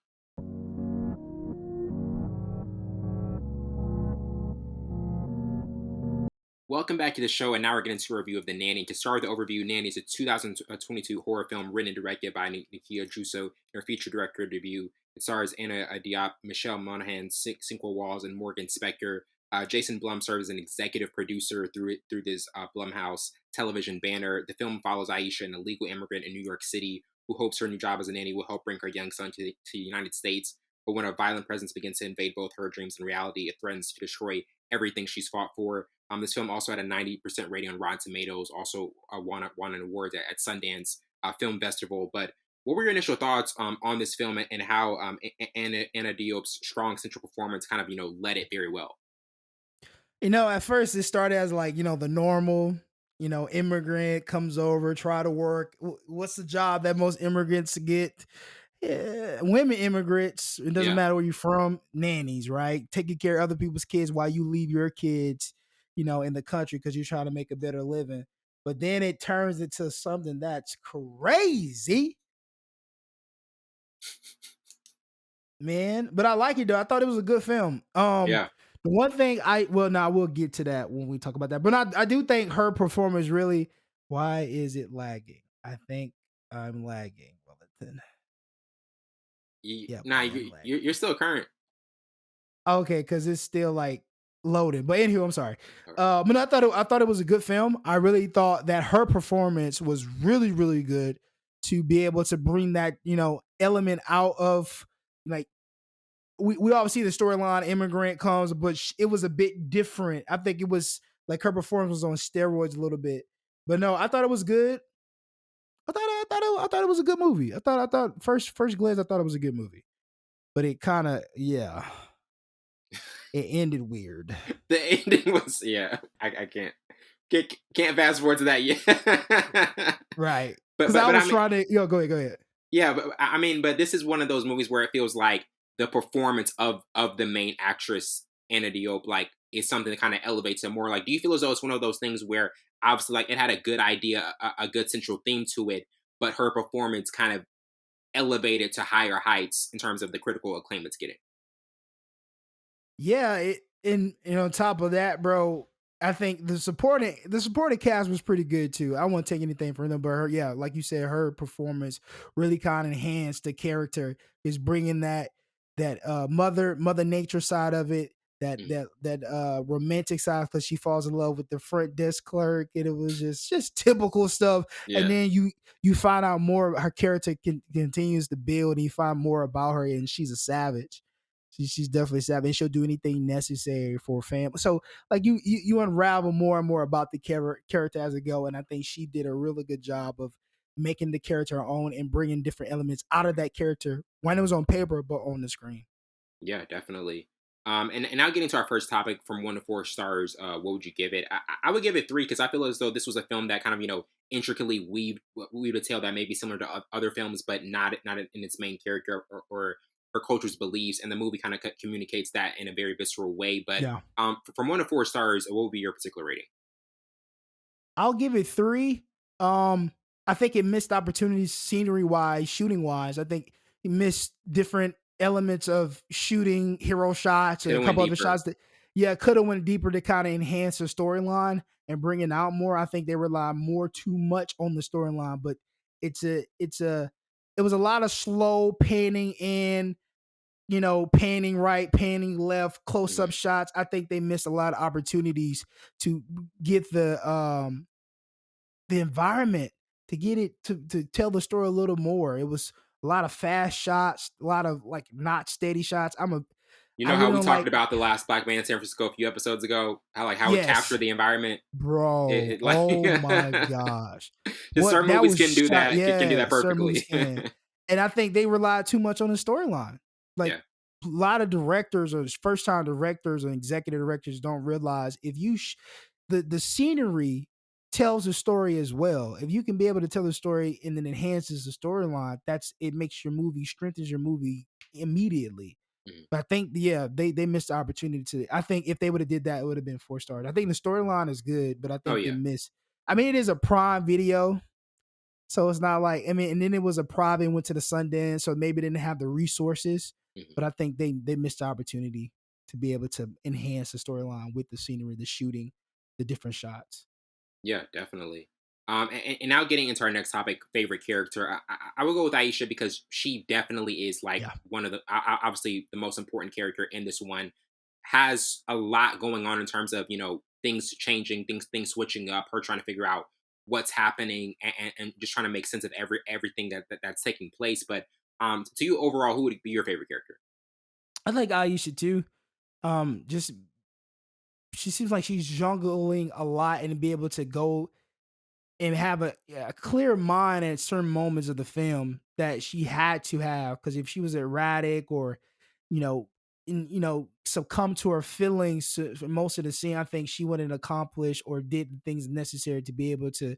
Welcome back to the show, and now we're getting to a review of The Nanny. To start the overview, Nanny is a 2022 horror film written and directed by Nikyatu Jusu, and her feature director debut. It stars Anna Diop, Michelle Monaghan, Sinqua Walls, and Morgan Spector. Jason Blum serves as an executive producer through this Blumhouse television banner. The film follows Aisha, an illegal immigrant in New York City, who hopes her new job as a nanny will help bring her young son to the United States. But when a violent presence begins to invade both her dreams and reality, it threatens to destroy everything she's fought for. This film also had a 90% rating on Rotten Tomatoes, also won an award at Sundance Film Festival. But what were your initial thoughts on this film and how Anna Diop's strong central performance kind of, led it very well? At first it started as like, the normal, immigrant comes over, try to work. What's the job that most immigrants get? Yeah, women immigrants, it doesn't Yeah. matter where you're from, nannies, right? Taking care of other people's kids while you leave your kids, in the country because you're trying to make a better living. But then it turns into something that's crazy. Man, but I like it though. I thought it was a good film. Yeah. The one thing we'll get to that when we talk about that. But I do think her performance really. Why is it lagging? I think I'm lagging, Wellington. Yep, Nah, you're still current. Okay, because it's still like loading. But anyway, I'm sorry. But I thought it was a good film. I really thought that her performance was really, really good to be able to bring that, element out of like we all see the storyline immigrant comes, but it was a bit different. I think it was like her performance was on steroids a little bit. But no, I thought it was good. I thought it was a good movie. I thought first glance I thought it was a good movie. But it kind of it ended weird. The ending was I can't fast forward to that yet. Right. But I was I mean, trying to go ahead. Yeah, but I mean, but this is one of those movies where it feels like the performance of the main actress Anna Diop like is something that kind of elevates it more. Like, do you feel as though it's one of those things where obviously like it had a good idea, a good central theme to it, but her performance kind of elevated to higher heights in terms of the critical acclaim it's getting. Yeah, and on top of that, bro, I think the supporting cast was pretty good too. I won't take anything from them, but her, yeah, like you said, her performance really kind of enhanced the character. Is bringing that mother nature side of it, that Mhm. romantic side because she falls in love with the front desk clerk, and it was just typical stuff. And Yeah, then you find out more. Her character continues to build, and you find more about her, and she's a savage. She's definitely savvy, and she'll do anything necessary for family. So, like you unravel more and more about the character as it go, and I think she did a really good job of making the character her own and bringing different elements out of that character when it was on paper, but on the screen. yeah, definitely. And now getting to our first topic, from 1 to 4 stars, what would you give it? I would give it 3 because I feel as though this was a film that kind of intricately weaved a tale that may be similar to other films, but not in its main character or her culture's beliefs, and the movie kind of communicates that in a very visceral way. But Yeah. from 1 to 4 stars, what would be your particular rating? I'll give it 3. I think it missed opportunities scenery wise, shooting wise. I think it missed different elements of shooting, hero shots, Could and a have went couple other deeper. shots that, yeah, could have went deeper to kind of enhance the storyline and bring it out more. I think they rely more too much on the storyline, but it's a it was a lot of slow panning in, panning right, panning left, close up Mhm. shots. I think they missed a lot of opportunities to get the environment, to get it to tell the story a little more. It was a lot of fast shots, a lot of like not steady shots. You I know how really we don't talked like. about the last Black Man in San Francisco a few episodes ago, how it captured Yes, the environment. bro. It like Oh my gosh, just what certain that movies was can do shot. that. Can do Yeah, that certain movies perfectly. can, and I think they relied too much on the storyline. Like Yeah. a lot of directors or first time directors and executive directors don't realize if the scenery tells the story as well. If you can be able to tell the story and then enhances the storyline, it makes your movie, strengthens your movie immediately. Mhm. But I think, yeah, they missed the opportunity to. I think if they would have did that, it would have been 4 stars. I think the storyline is good, but I Oh think they yeah. missed. I mean, it is a Prime Video, so it's not like, I mean, and then it was a private, went to the Sundance, so maybe they didn't have the resources. Mhm. But I think they missed the opportunity to be able to enhance the storyline with the scenery, the shooting, the different shots. Yeah, definitely. And now getting into our next topic, favorite character, I will go with Aisha because she definitely is like Yeah. one of the obviously the most important character in this one. Has a lot going on in terms of things changing, things switching up, her trying to figure out what's happening, and just trying to make sense of everything that's taking place. But to you overall, who would be your favorite character? I like Aisha too. Just she seems like she's jungling a lot and be able to go and have a clear mind at certain moments of the film that she had to have, because if she was erratic or you know succumb to her feelings for most of the scene, I think she wouldn't accomplish or did the things necessary to be able to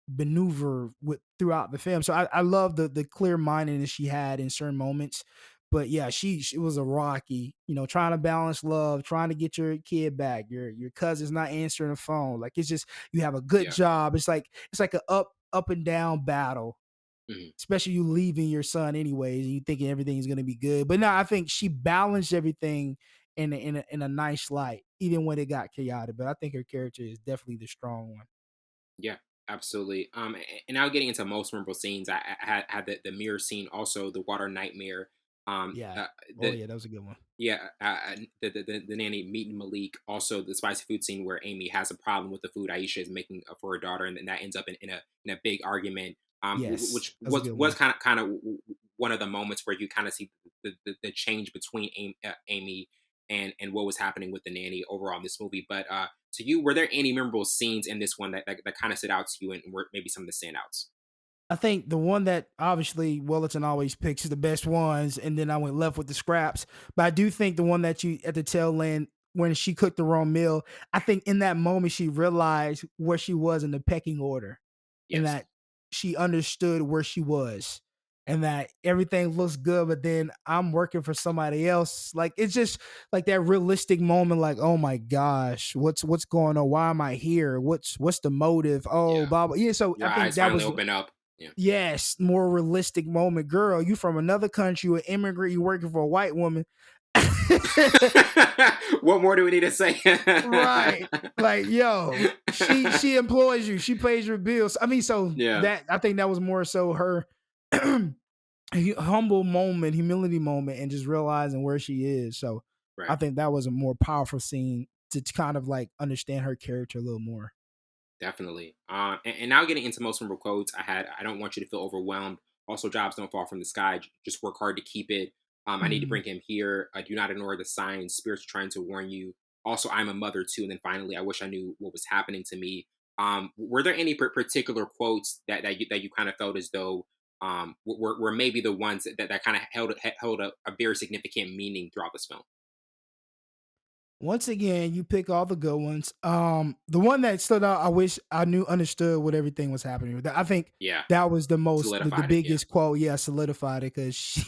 maneuver with throughout the film. So I love the clear mindedness she had in certain moments. But yeah, she was a Rocky, trying to balance love, trying to get your kid back, your cousin's not answering the phone, like it's just, you have a good Yeah. job. It's like a up and down battle, Mhm. especially you leaving your son anyways, and you thinking everything's gonna be good. But no, I think she balanced everything in a nice light, even when it got chaotic. But I think her character is definitely the strong one. Yeah, absolutely. And now getting into most memorable scenes, I had the mirror scene, also the water nightmare. Yeah. Oh The yeah, that was a good one. Yeah, the nanny meeting Malik, also the spicy food scene where Amy has a problem with the food Aisha is making for her daughter, and then that ends up in a big argument. Yes, Which that was a good was one. kind of one of the moments where you kind of see the change between Amy and what was happening with the nanny overall in this movie. But to you, were there any memorable scenes in this one that kind of stood out to you, and were maybe some of the standouts? I think the one that obviously Wellington always picks the best ones, and then I went left with the scraps. But I do think the one that you at the tail end when she cooked the wrong meal, I think in that moment she realized where she was in the pecking order, and Yes. that she understood where she was, and that everything looks good, but then I'm working for somebody else. Like it's just like that realistic moment, like, oh my gosh, what's going on? Why am I here? What's the motive? Oh, Yeah. blah blah. Yeah, so I Your think eyes that finally was open up. Yeah. Yes, more realistic moment. Girl, you from another country, you an immigrant, you working for a white woman. What more do we need to say? Right. Like, yo, she employs you, she pays your bills. I mean, so Yeah. that I think that was more so her humble moment, humility moment, and just realizing where she is. So I Right. think that was a more powerful scene to kind of like understand her character a little more. Definitely. And now getting into most memorable quotes, I don't want you to feel overwhelmed. Also, jobs don't fall from the sky. Just work hard to keep it. I need to Mhm. bring him here. Do not ignore the signs. Spirits are trying to warn you. Also, I'm a mother too. And then finally, I wish I knew what was happening to me. Were there any particular quotes that you kind of felt as though were maybe the ones that kind of held a very significant meaning throughout this film? Once again, you pick all the good ones. The one that stood out, I wish I knew understood what everything was happening. I think Yeah, that was the solidified it. Yeah, biggest quote. Yeah, solidified it because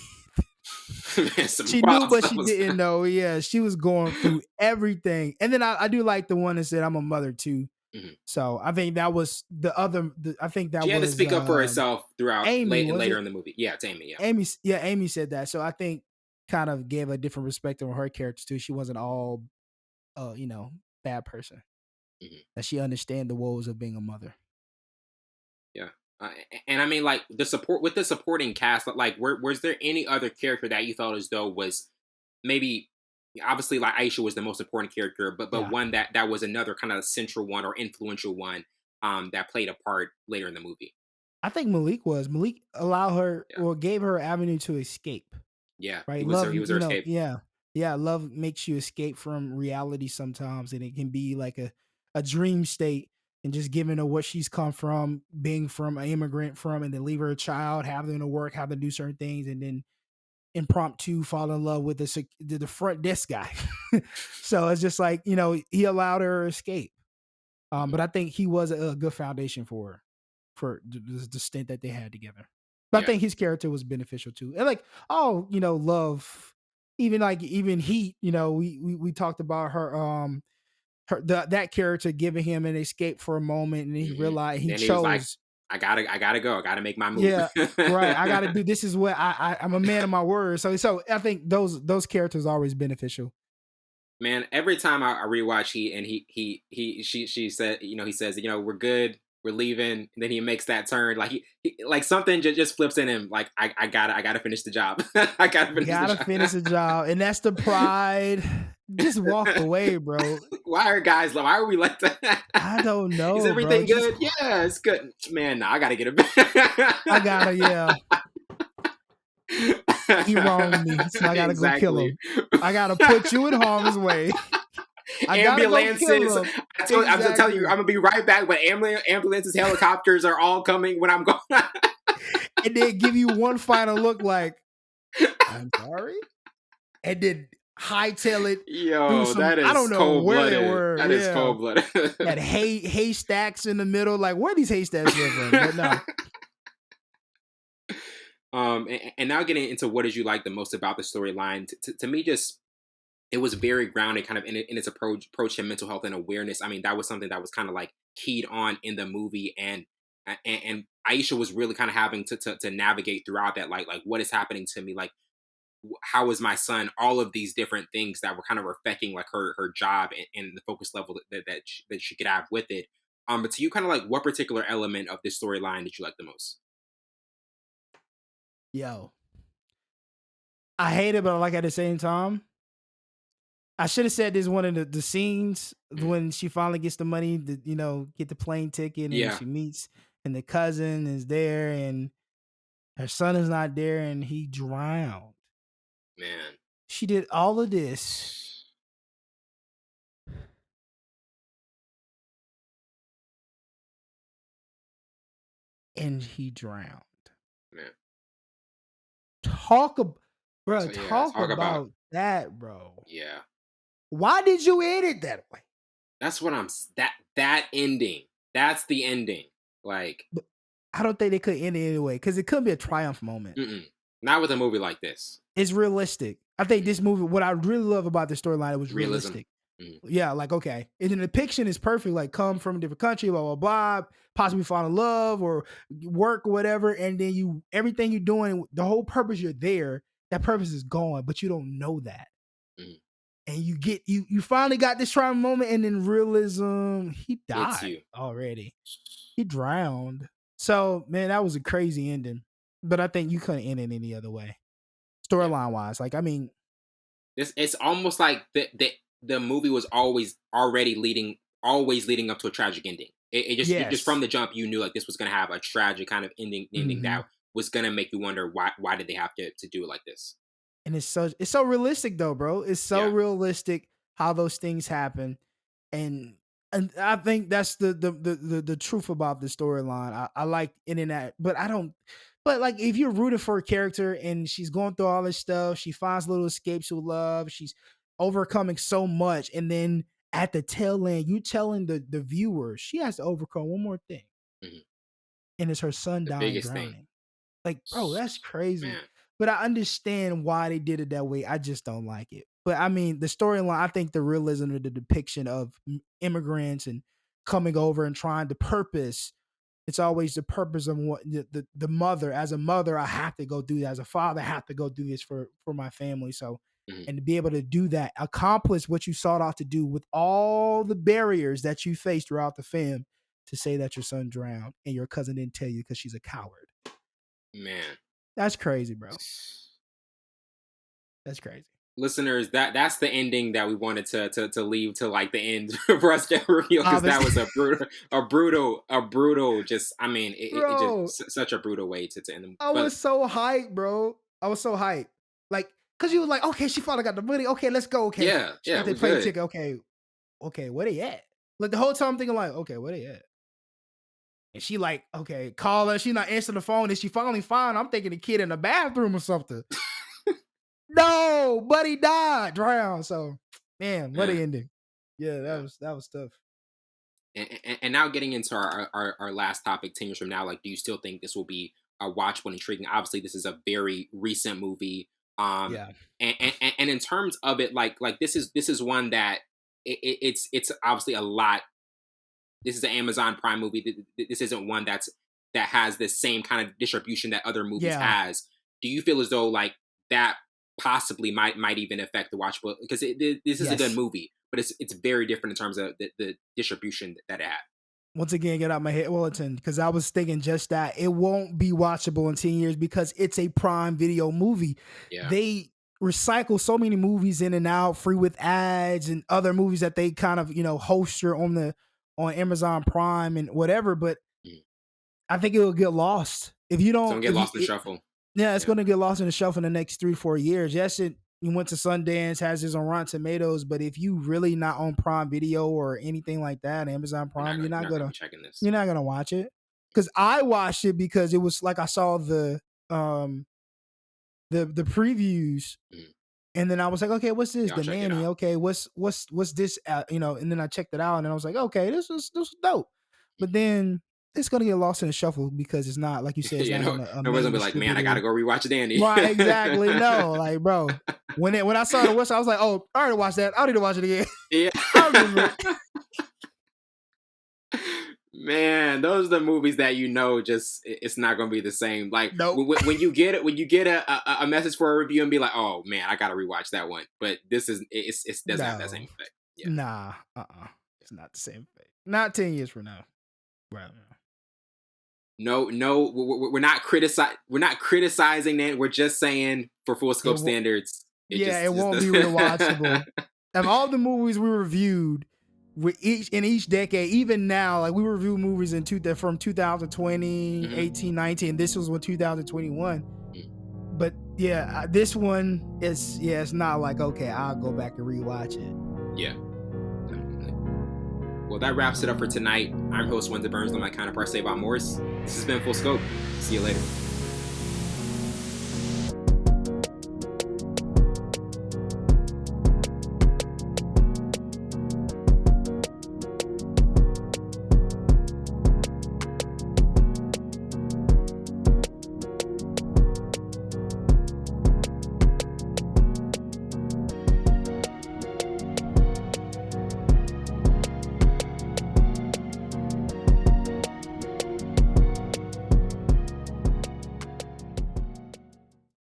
man, some she knew, wild but stuff she was. didn't know. Yeah, she was going through everything. And then I do like the one that said, "I'm a mother too." Mhm. So I think that was the other. I think that She had to was speak up for herself throughout Amy. Was later it in the movie. Yeah, it's Amy. Yeah. Amy? Yeah, Amy said that. So I think kind of gave a different perspective on her character too. She wasn't all, you know, bad person. Mhm. That she understand the woes of being a mother. Yeah. And I mean, like the support with the supporting cast, like, was there any other character that you felt as though was maybe, obviously, like Aisha was the most important character, but Yeah. one that was another kind of central one or influential one, that played a part later in the movie. I think Malik allowed her Yeah. or gave her avenue to escape. Yeah. Right? He Love, was her you know, escape. yeah. Yeah, love makes you escape from reality sometimes and it can be like a dream state and just giving her what she's come from, being from an immigrant from and then leave her a child, have them to work, have them do certain things and then impromptu fall in love with the front desk guy. So it's just like, you know, he allowed her to escape. Mhm. But I think he was a good foundation for her, for the stint that they had together. But I Yeah. think his character was beneficial too. And like, oh, you know, love, even like even Heat, you know, we talked about her that character giving him an escape for a moment and he Mhm. realized And he then he was like, chose, I gotta go. I gotta make my move." yeah, right, I gotta do this is what I'm a man of my word. So I think those characters are always beneficial. Man, every time I rewatch she said, he says, we're good, we're leaving, and then he makes that turn, like like something just flips in him, like I gotta finish the job, I gotta finish the Gotta finish job. the job. And that's the pride. Just walk away, bro. Why are guys like? Why are we like that? I don't Is know, bro. everything Just good? Yeah, it's good, man. No, I gotta get it. I gotta, yeah. He wronged me, so I gotta go kill Exactly. him. I gotta put you in harm's way. I gotta go Ambulances. kill him. I'm telling you, I'm Exactly. gonna be right back. But ambulances, helicopters are all coming when I'm going. And then give you one final look like, I'm sorry. And then hightail it through Yo, some, that I don't is know cold where they blooded. were. That is Yeah. cold blooded. Had haystacks in the middle. Like, where these haystacks came from? But no. And now getting into what did you like the most about the storyline? To me, just it was very grounded, kind of in its approach to mental health and awareness. I mean, that was something that was kind of like keyed on in the movie, and Aisha was really kind of having to navigate throughout that, like what is happening to me, like how is my son, all of these different things that were kind of affecting like her job and the focus level that she could have with it. But to you, kind of like what particular element of this storyline did you like the most? Yo. I hate it, but I like it at the same time. I should have said this one of the scenes Mhm. when she finally gets the money to, you know, get the plane ticket and Yeah, she meets and the cousin is there and her son is not there and he drowned. man. She did all of this and he drowned. Man. Talk about, bro, So yeah, talk talk about, about that, bro. yeah. Why did you end it that way? That's what that ending. That's the ending. Like, But I don't think they could end it anyway because it couldn't be a triumph moment. mm-mm. Not with a movie like this. It's realistic. I think Mhm. this movie, what I really love about the storyline, it was Realism. realistic. Yeah, like, okay. And the depiction is perfect, like come from a different country, blah, blah, blah, possibly fall in love or work or whatever. And then everything you're doing, the whole purpose you're there, that purpose is gone, but you don't know that. And you finally got this trying moment, and then realism, he died already. He drowned. So, man, that was a crazy ending. But I think you couldn't end it any other way. Storyline wise. Like, I mean, it's almost like the movie was always leading up to a tragic ending. It just from the jump, you knew like this was going to have a tragic kind of ending that was going to make you wonder why did they have to do it like this. And it's so realistic though, bro. It's so realistic how those things happen, and I think that's the truth about the storyline. I like in that, but I don't. But like, if you're rooting for a character and she's going through all this stuff, she finds little escapes with love. She's overcoming so much, and then at the tail end, you telling the viewer she has to overcome one more thing, and it's her son dying drowning. Like, bro, that's crazy. Man. But I understand why they did it that way. I just don't like it. But I mean, the storyline, I think the realism of the depiction of immigrants and coming over and trying to purpose, it's always the purpose of what the mother. As a mother, I have to go do that. As a father, I have to go do this for my family. So, and to be able to do that, accomplish what you sought out to do with all the barriers that you faced throughout the film, to say that your son drowned and your cousin didn't tell you because she's a coward. Man. That's crazy, bro. That's crazy. Listeners, that's the ending that we wanted to leave to like the end for us to reveal, because that was a brutal. Just, I mean, it just such a brutal way to end them. I was so hyped, bro. I was so hyped, like, cause you was like, okay, she finally got the money. Okay, let's go. Okay, yeah, they play chicken. Okay, where they at? Like the whole time I'm thinking like, okay, where they at? And she like, okay, call her. She not answering the phone. And she finally found. I'm thinking the kid in the bathroom or something. No, buddy died, drowned. So, man, what an ending. Yeah, that was tough. And now getting into our last topic, 10 years from now, like, do you still think this will be a watchable and intriguing? Obviously, this is a very recent movie. And in terms of it, like this is one that it's obviously a lot. This is an Amazon Prime movie. This isn't one that has the same kind of distribution that other movies has. Do you feel as though like that possibly might even affect the watchable? Because this is a good movie, but it's very different in terms of the distribution that it had. Once again, get out my head, Wellington, because I was thinking just that. It won't be watchable in 10 years because it's a Prime Video movie. Yeah. They recycle so many movies in and out, free with ads and other movies that they kind of, holster on Amazon Prime and whatever, but I think it will get lost if you don't. It's gonna get lost in the shuffle. Yeah, it's going to get lost in the shuffle in the next 3-4 years. Yes, it went to Sundance, has his own Rotten Tomatoes, but if you really not on Prime Video or anything like that, Amazon Prime, you're not gonna checking this. You're not gonna watch it. Because I watched it because it was like I saw the previews. And then I was like, okay, what's this? The Nanny. Okay, what's this? And then I checked it out, and I was like, okay, this was dope. But then it's gonna get lost in the shuffle because it's not, like you said. It's not nobody's gonna be like, man, I gotta go rewatch Danny. Right? Exactly. No, like, bro. When I saw the West, I was like, oh, I already watched that. I don't need to watch it again. Yeah. Man, those are the movies that just it's not gonna be the same. Like, nope. when you get a message for a review and be like, oh man, I gotta rewatch that one. But this is it doesn't have that same effect. Yeah. Nah, it's not the same effect. Not 10 years from now. Right. No, we're not criticizing that. We're just saying for full scope standards. It won't be rewatchable. Of all the movies we reviewed, in each decade, even now, like we review movies from 2020, 18, 19. This was 2021. But yeah, this one is it's not like, okay, I'll go back and rewatch it. Yeah. Definitely. Well, that wraps it up for tonight. I'm host Wendy Burns, on my counterpart Savon Morris. This has been Full Scope. See you later.